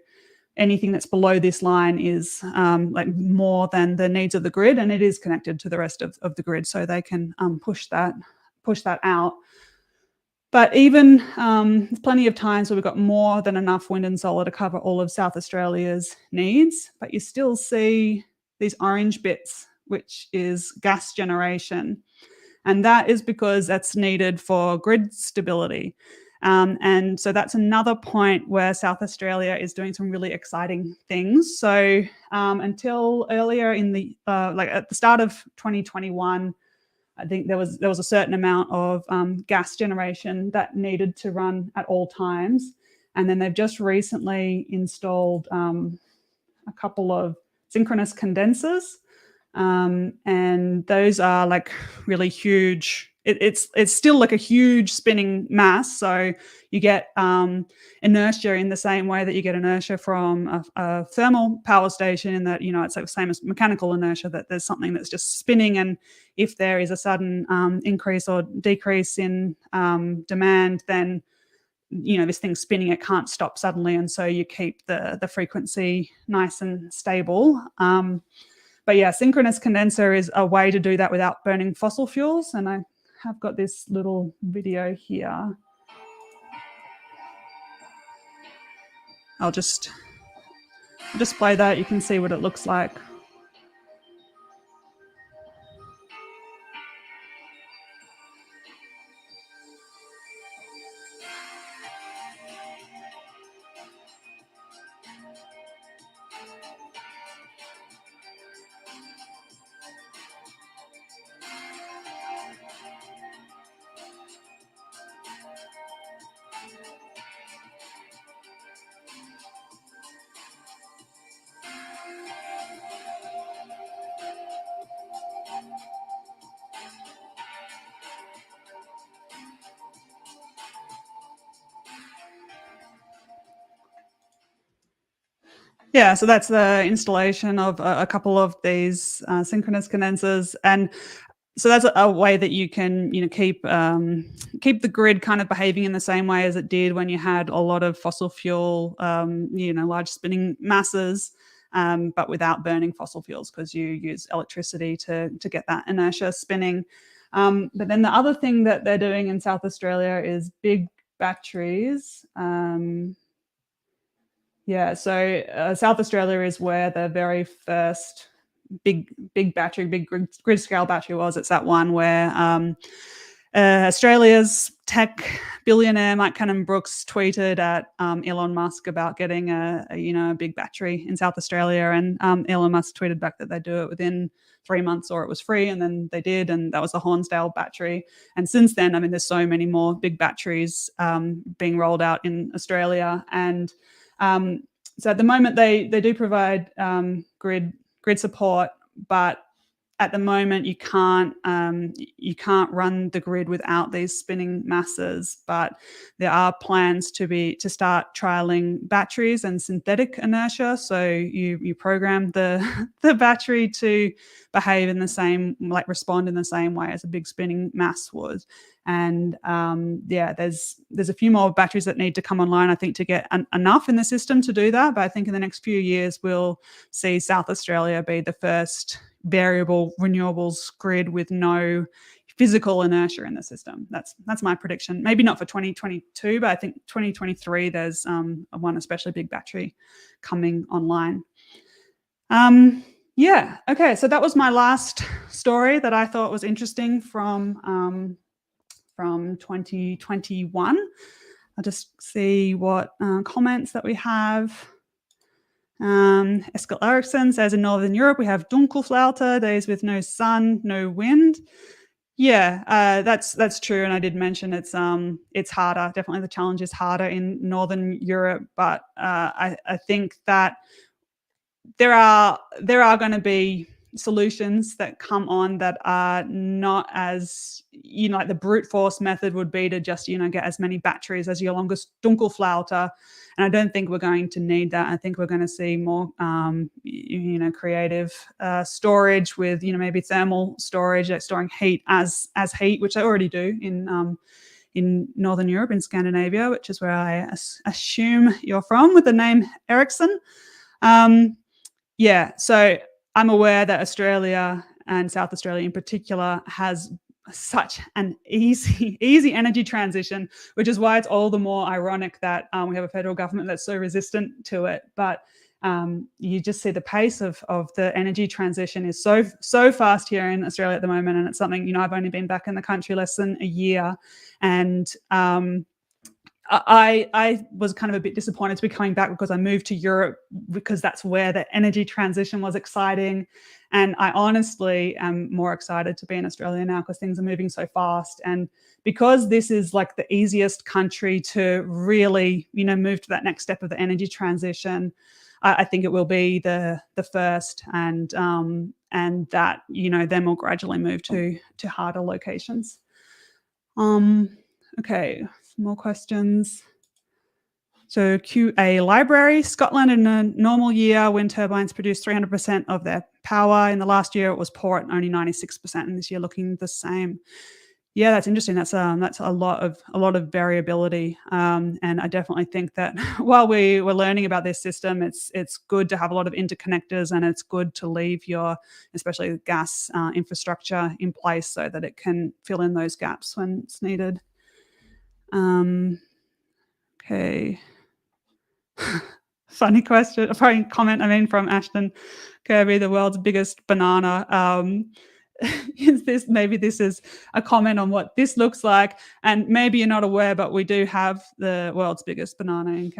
anything that's below this line is like more than the needs of the grid, and it is connected to the rest of the grid, so they can push that out. But even there's plenty of times where we've got more than enough wind and solar to cover all of South Australia's needs, but you still see these orange bits, which is gas generation. And that is because that's needed for grid stability. And so that's another point where South Australia is doing some really exciting things. So until earlier in the, like at the start of 2021, I think there was a certain amount of gas generation that needed to run at all times. And then they've just recently installed a couple of synchronous condensers. And those are like really huge. It's still like a huge spinning mass. So you get inertia in the same way that you get inertia from a thermal power station, in that, it's like the same as mechanical inertia, that there's something that's just spinning. And if there is a sudden increase or decrease in demand, then, this thing's spinning, it can't stop suddenly. And so you keep the frequency nice and stable. But yeah, synchronous condenser is a way to do that without burning fossil fuels. And I have got this little video here. I'll just display that. You can see what it looks like. Yeah, so that's the installation of a couple of these synchronous condensers, and so that's a way that you can, keep the grid kind of behaving in the same way as it did when you had a lot of fossil fuel, large spinning masses, but without burning fossil fuels, because you use electricity to get that inertia spinning. But then the other thing that they're doing in South Australia is big batteries. So South Australia is where the very first big battery, big grid scale battery was. It's that one where Australia's tech billionaire Mike Cannon-Brookes tweeted at Elon Musk about getting a big battery in South Australia, and Elon Musk tweeted back that they'd do it within 3 months or it was free, and then they did, and that was the Hornsdale battery. And since then, there's so many more big batteries being rolled out in Australia, and So at the moment, they do provide grid support, but at the moment you can't run the grid without these spinning masses. But there are plans to start trialing batteries and synthetic inertia. So you program the the battery to behave in the same, like respond in the same way as a big spinning mass would. And there's a few more batteries that need to come online, I think, to get enough in the system to do that. But I think in the next few years we'll see South Australia be the first variable renewables grid with no physical inertia in the system. That's my prediction. Maybe not for 2022, but I think 2023 there's one especially big battery coming online. Yeah, okay, so that was my last story that I thought was interesting from 2021. I'll just see what comments that we have. Eskil Eriksson says in Northern Europe we have Dunkelflaute, days with no sun, no wind. Yeah, that's true, and I did mention it's harder. Definitely, the challenge is harder in Northern Europe, but I think that there are going to be solutions that come on that are not as, like the brute force method would be to just, get as many batteries as your longest Dunkelflaute. And I don't think we're going to need that. I think we're going to see more, creative storage with, maybe thermal storage, like storing heat as heat, which they already do in Northern Europe, in Scandinavia, which is where I assume you're from with the name Ericsson. Yeah, so I'm aware that Australia, and South Australia in particular, has such an easy energy transition, which is why it's all the more ironic that we have a federal government that's so resistant to it. But you just see the pace of the energy transition is so fast here in Australia at the moment, and it's something, I've only been back in the country less than a year, and I was kind of a bit disappointed to be coming back because I moved to Europe because that's where the energy transition was exciting. And I honestly am more excited to be in Australia now because things are moving so fast. And because this is like the easiest country to really, move to that next step of the energy transition, I think it will be the first, and that, then we'll gradually move to harder locations. Okay. More questions. So QA library, Scotland in a normal year, wind turbines produce 300% of their power. In the last year, it was poor at only 96%, and this year looking the same. Yeah, that's interesting. That's a lot of variability, and I definitely think that while we were learning about this system, it's good to have a lot of interconnectors, and it's good to leave your, especially gas infrastructure in place so that it can fill in those gaps when it's needed. Okay. Funny question, funny comment, from Ashton Kirby, the world's biggest banana. Maybe this is a comment on what this looks like, and maybe you're not aware, but we do have the world's biggest banana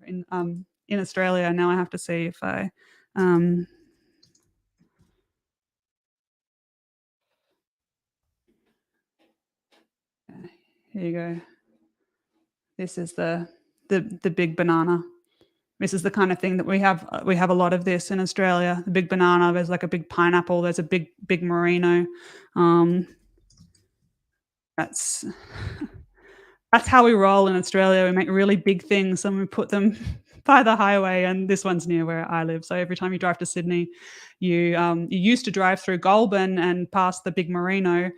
in Australia. Now I have to see if I here you go. This is the big banana. This is the kind of thing that we have a lot of this in Australia. The big banana, there's like a big pineapple, there's a big merino. That's how we roll in Australia. We make really big things and we put them by the highway, and this one's near where I live. So every time you drive to Sydney, you used to drive through Goulburn and past the big merino.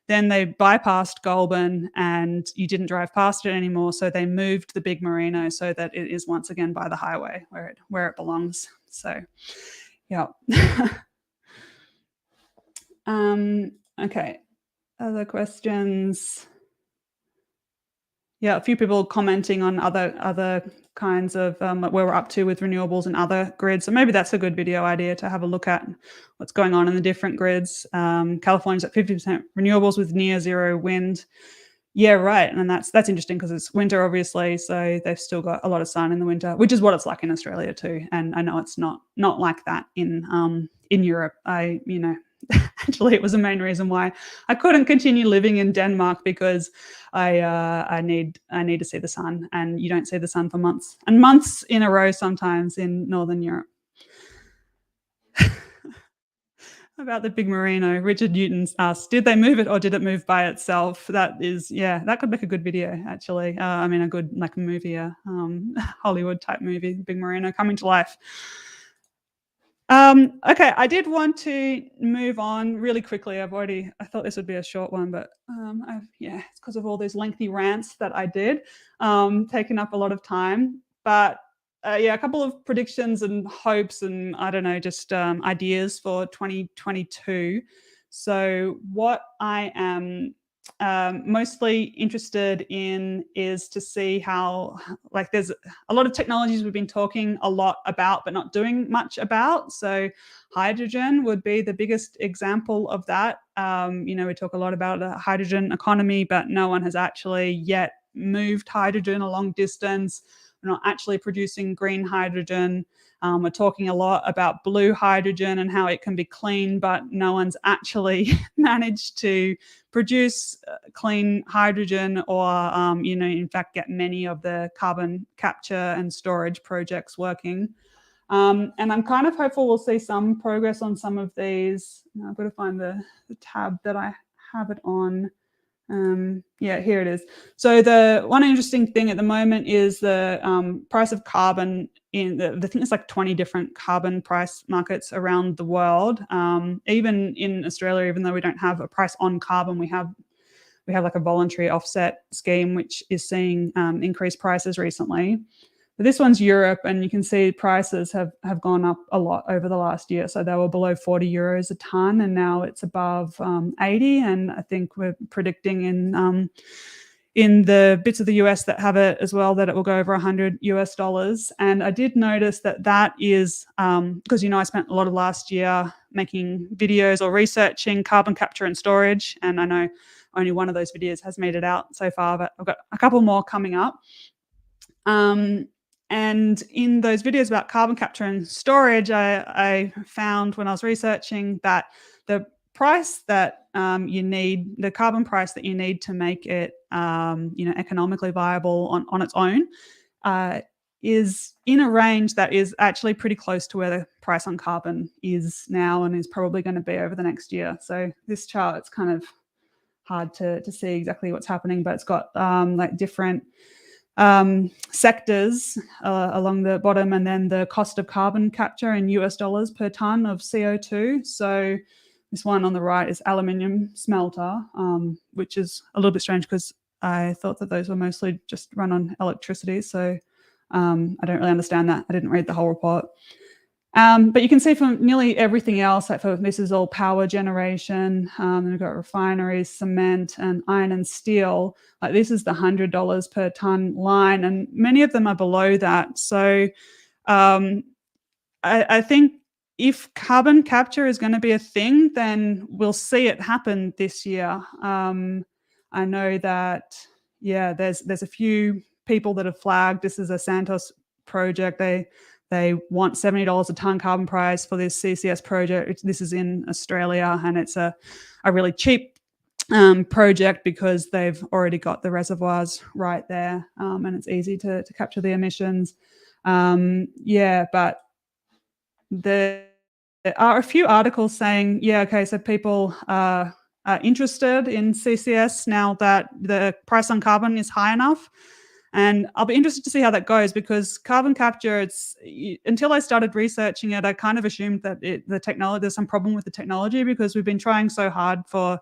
Then they bypassed Goulburn and you didn't drive past it anymore. So they moved the big merino so that it is once again by the highway where it belongs. So, yeah. Okay. Other questions? Yeah, a few people commenting on other kinds of where we're up to with renewables and other grids. So maybe that's a good video idea to have a look at what's going on in the different grids. California's at 50% renewables with near zero wind. Yeah, right. And that's interesting because it's winter, obviously. So they've still got a lot of sun in the winter, which is what it's like in Australia too. And I know it's not like that in Europe. actually, it was the main reason why I couldn't continue living in Denmark, because I need to see the sun, and you don't see the sun for months and months in a row sometimes in Northern Europe. About the big merino, Richard Newton's asked, did they move it or did it move by itself? That is, yeah, that could make a good video, actually. I mean, a good, like, movie, Hollywood type movie, big merino coming to life. Okay, I did want to move on really quickly. I thought this would be a short one, but it's because of all those lengthy rants that I did, taking up a lot of time. But a couple of predictions and hopes, and I don't know, just ideas for 2022. So what I am mostly interested in is to see how, like, there's a lot of technologies we've been talking a lot about but not doing much about. So hydrogen would be the biggest example of that. We talk a lot about the hydrogen economy, but no one has actually yet moved hydrogen a long distance. We're not actually producing green hydrogen. We're talking a lot about blue hydrogen and how it can be clean, but no one's actually managed to produce clean hydrogen or, in fact, get many of the carbon capture and storage projects working. And I'm kind of hopeful we'll see some progress on some of these. I've got to find the tab that I have it on. Here it is. So the one interesting thing at the moment is the price of carbon in I think it's like 20 different carbon price markets around the world. Even in Australia, even though we don't have a price on carbon, we have like a voluntary offset scheme, which is seeing increased prices recently. But this one's Europe, and you can see prices have gone up a lot over the last year. So they were below 40 euros a ton, and now it's above 80. And I think we're predicting in the bits of the US that have it as well that it will go over $100. And I did notice that is because I spent a lot of last year making videos or researching carbon capture and storage, and I know only one of those videos has made it out so far, but I've got a couple more coming up. And in those videos about carbon capture and storage, I found when I was researching that the price that you need, the carbon price that you need to make it, economically viable on its own, is in a range that is actually pretty close to where the price on carbon is now and is probably going to be over the next year. So this chart, it's kind of hard to see exactly what's happening, but it's got like different sectors along the bottom, and then the cost of carbon capture in US dollars per ton of CO2. So this one on the right is Aluminium Smelter, which is a little bit strange because I thought that those were mostly just run on electricity. So I don't really understand that. I didn't read the whole report. But you can see from nearly everything else, like this is all power generation. And we've got refineries, cement, and iron and steel. Like this is the $100 per ton line, and many of them are below that. So I think if carbon capture is going to be a thing, then we'll see it happen this year. I know that, there's a few people that have flagged this is a Santos project. They want $70 a ton carbon price for this CCS project. This is in Australia, and it's a really cheap project because they've already got the reservoirs right there, and it's easy to capture the emissions. But there are a few articles saying, so people are interested in CCS now that the price on carbon is high enough. And I'll be interested to see how that goes, because carbon capture, until I started researching it, I kind of assumed that there's some problem with the technology, because we've been trying so hard for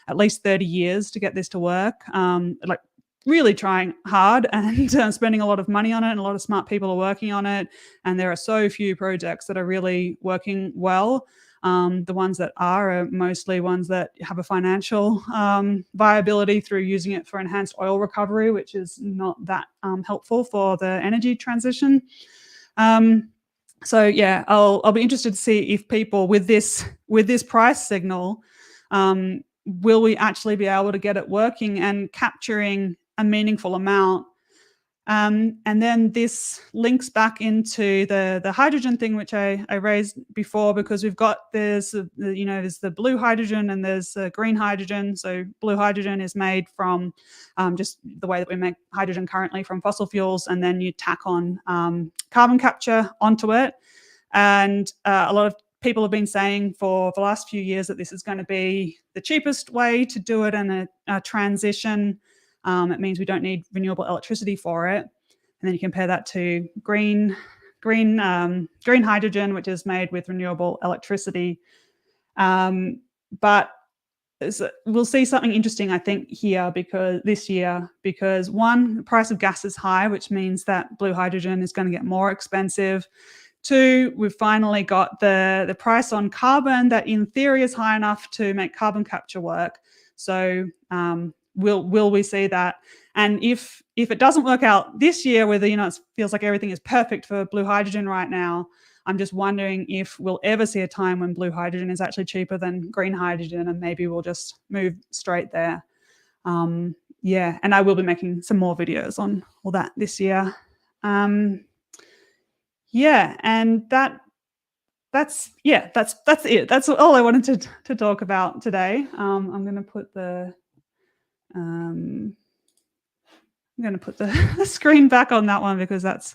at least 30 years to get this to work, like really trying hard and spending a lot of money on it, and a lot of smart people are working on it. And there are so few projects that are really working well. The ones that are mostly ones that have a financial viability through using it for enhanced oil recovery, which is not that helpful for the energy transition. I'll be interested to see if people with this price signal, will we actually be able to get it working and capturing a meaningful amount. And then this links back into the hydrogen thing, which I raised before, because we've got there's the blue hydrogen and there's green hydrogen. So blue hydrogen is made from just the way that we make hydrogen currently from fossil fuels, and then you tack on carbon capture onto it. And a lot of people have been saying for the last few years that this is going to be the cheapest way to do it, and a transition. It means we don't need renewable electricity for it. And then you compare that to green hydrogen, which is made with renewable electricity. But we'll see something interesting, I think, this year, because one, the price of gas is high, which means that blue hydrogen is going to get more expensive. Two, we've finally got the price on carbon that in theory is high enough to make carbon capture work. So will we see that? And if it doesn't work out this year, whether it feels like everything is perfect for blue hydrogen right now, I'm just wondering if we'll ever see a time when blue hydrogen is actually cheaper than green hydrogen, and maybe we'll just move straight there. Yeah, and I will be making some more videos on all that this year. Yeah, and that's it. That's all I wanted to talk about today. I'm going to put the the screen back on that one, because that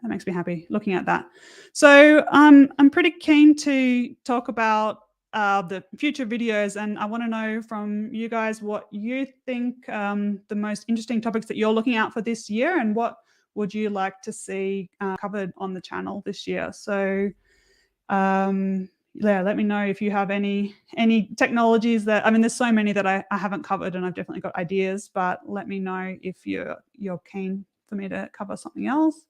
makes me happy looking at that. So I'm pretty keen to talk about the future videos, and I want to know from you guys what you think the most interesting topics that you're looking out for this year, and what would you like to see covered on the channel this year. So let me know if you have any technologies that, there's so many that I haven't covered, and I've definitely got ideas, but let me know if you're keen for me to cover something else.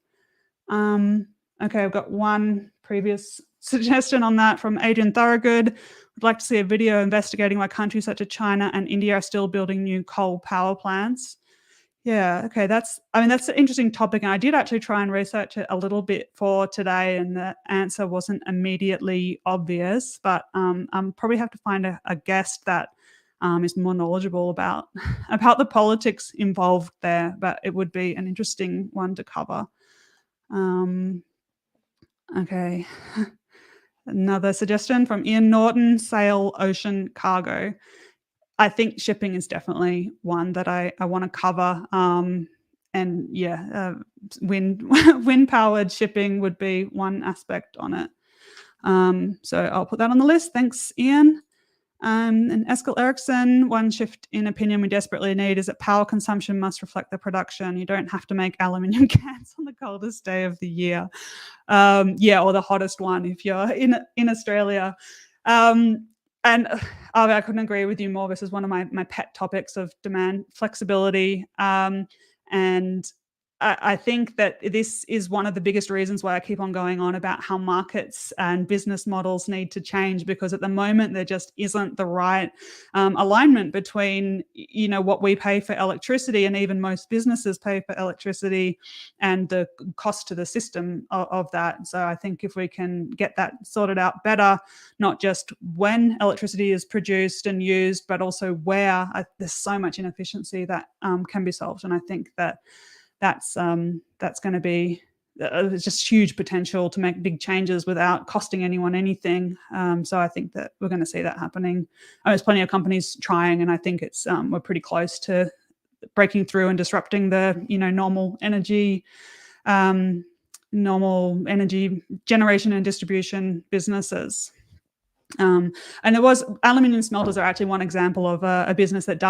Okay, I've got one previous suggestion on that from Adrian Thorogood. Would like to see a video investigating why countries such as China and India are still building new coal power plants. Yeah, okay, that's an interesting topic, and I did actually try and research it a little bit for today, and the answer wasn't immediately obvious, but probably have to find a guest that is more knowledgeable about the politics involved there, but it would be an interesting one to cover. Okay, another suggestion from Ian Norton, sail ocean cargo. I think shipping is definitely one that I want to cover. And yeah, wind powered shipping would be one aspect on it. So I'll put that on the list. Thanks, Ian. And Eskil Eriksson, one shift in opinion we desperately need is that power consumption must reflect the production. You don't have to make aluminium cans on the coldest day of the year. Or the hottest one if you're in Australia. And I couldn't agree with you more. This is one of my pet topics of demand flexibility. And I think that this is one of the biggest reasons why I keep on going on about how markets and business models need to change, because at the moment there just isn't the right alignment between what we pay for electricity, and even most businesses pay for electricity, and the cost to the system of that. So I think if we can get that sorted out better, not just when electricity is produced and used, but also where, there's so much inefficiency that can be solved. And I think that's going to be there's just huge potential to make big changes without costing anyone anything. So I think that we're going to see that happening. There's plenty of companies trying, and I think it's we're pretty close to breaking through and disrupting the normal energy generation and distribution businesses. And there was aluminium smelters are actually one example of a business that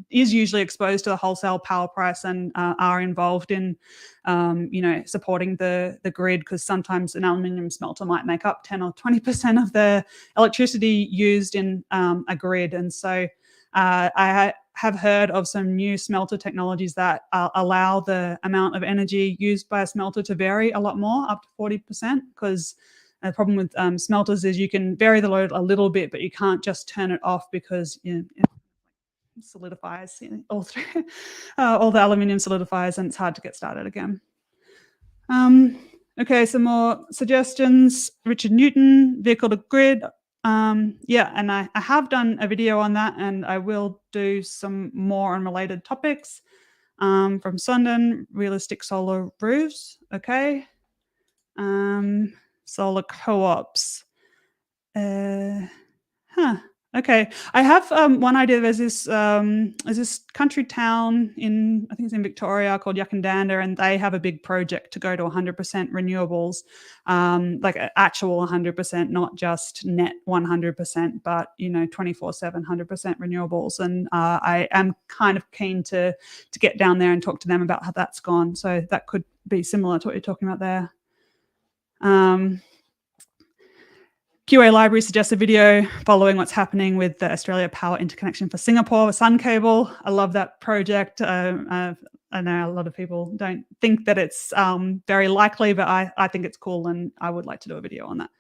is usually exposed to the wholesale power price, and are involved in supporting the grid, because sometimes an aluminium smelter might make up 10 or 20% of the electricity used in a grid. And so I have heard of some new smelter technologies that allow the amount of energy used by a smelter to vary a lot more, up to 40%, because the problem with smelters is you can vary the load a little bit, but you can't just turn it off, because it solidifies all through all the aluminium solidifies, and it's hard to get started again. Okay, some more suggestions. Richard Newton, vehicle to grid. And I have done a video on that, and I will do some more on related topics. from Sondern, realistic solar roofs. Okay. Solar co-ops. Okay. I have one idea. There's this country town in, I think it's in Victoria, called Yakandanda, and they have a big project to go to 100% renewables, like actual 100%, not just net 100%, but 24/7, 100% renewables. And I am kind of keen to get down there and talk to them about how that's gone. So that could be similar to what you're talking about there. QA Library suggests a video following what's happening with the Australia Power Interconnection for Singapore with Sun Cable. I love that project. I know a lot of people don't think that it's very likely, but I think it's cool, and I would like to do a video on that.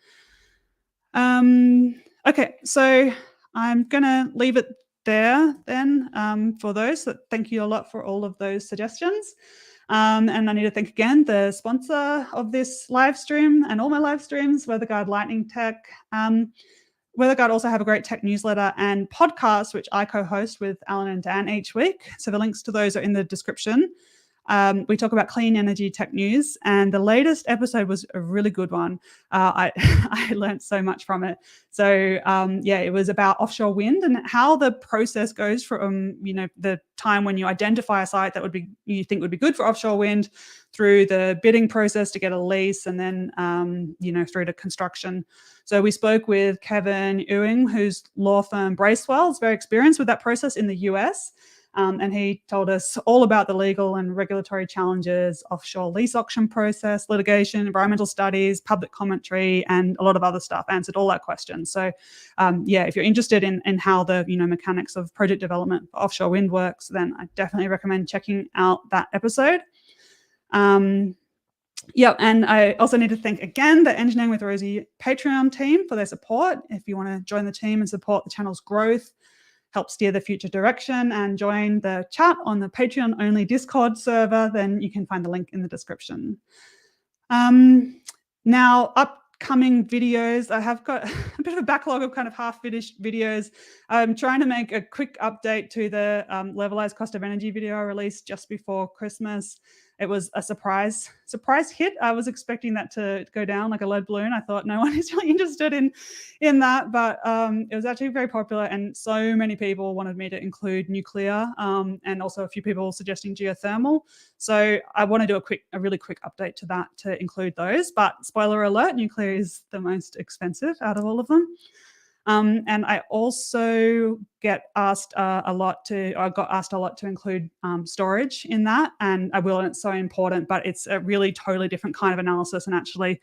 Okay, so I'm going to leave it there then for those. So thank you a lot for all of those suggestions. And I need to thank again the sponsor of this live stream and all my live streams, WeatherGuard Lightning Tech. WeatherGuard also have a great tech newsletter and podcast, which I co-host with Alan and Dan each week. So the links to those are in the description. We talk about clean energy tech news, and the latest episode was a really good one. I learned so much from it. So yeah, it was about offshore wind and how the process goes from the time when you identify a site that you think would be good for offshore wind, through the bidding process to get a lease, and then through to construction. So we spoke with Kevin Ewing, whose law firm Bracewell is very experienced with that process in the US. And he told us all about the legal and regulatory challenges, offshore lease auction process, litigation, environmental studies, public commentary, and a lot of other stuff. Answered all our questions. So yeah, if you're interested in how the mechanics of project development for offshore wind works, then I definitely recommend checking out that episode. Yeah, and I also need to thank again the Engineering with Rosie Patreon team for their support. If you want to join the team and support the channel's growth, help steer the future direction, and join the chat on the Patreon-only Discord server, then you can find the link in the description. Now, upcoming videos, I have got a bit of a backlog of kind of half-finished videos. I'm trying to make a quick update to the Levelized cost of energy video I released just before Christmas. It was a surprise hit. I was expecting that to go down like a lead balloon. I thought no one is really interested in that, but it was actually very popular, and so many people wanted me to include nuclear, and also a few people suggesting geothermal. So I want to do a really quick update to that to include those. But spoiler alert, nuclear is the most expensive out of all of them. And I also get asked a lot to include storage in that, and I will, and it's so important, but it's a really totally different kind of analysis and actually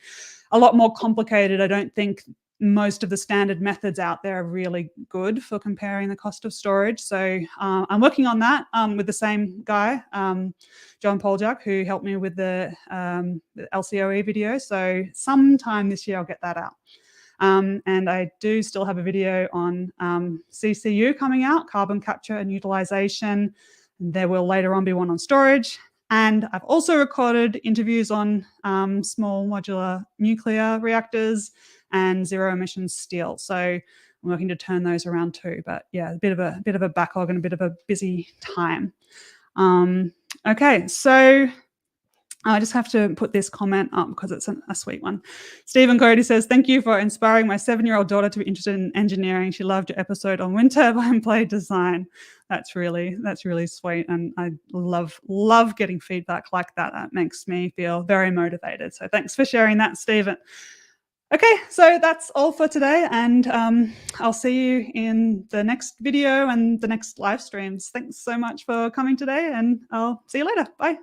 a lot more complicated. I don't think most of the standard methods out there are really good for comparing the cost of storage. So I'm working on that with the same guy, John Poljak, who helped me with the LCOE video. So sometime this year I'll get that out. And I do still have a video on CCU coming out, carbon capture and utilization. There will later on be one on storage. And I've also recorded interviews on small modular nuclear reactors and zero emissions steel. So I'm working to turn those around too. But yeah, a bit of a backlog and a bit of a busy time. Okay, so I just have to put this comment up because it's a sweet one. Stephen Cody says, thank you for inspiring my 7-year-old daughter to be interested in engineering. She loved your episode on wind turbine blade design. That's really sweet. And I love getting feedback like that. That makes me feel very motivated. So thanks for sharing that, Stephen. Okay, so that's all for today. And I'll see you in the next video and the next live streams. Thanks so much for coming today, and I'll see you later. Bye.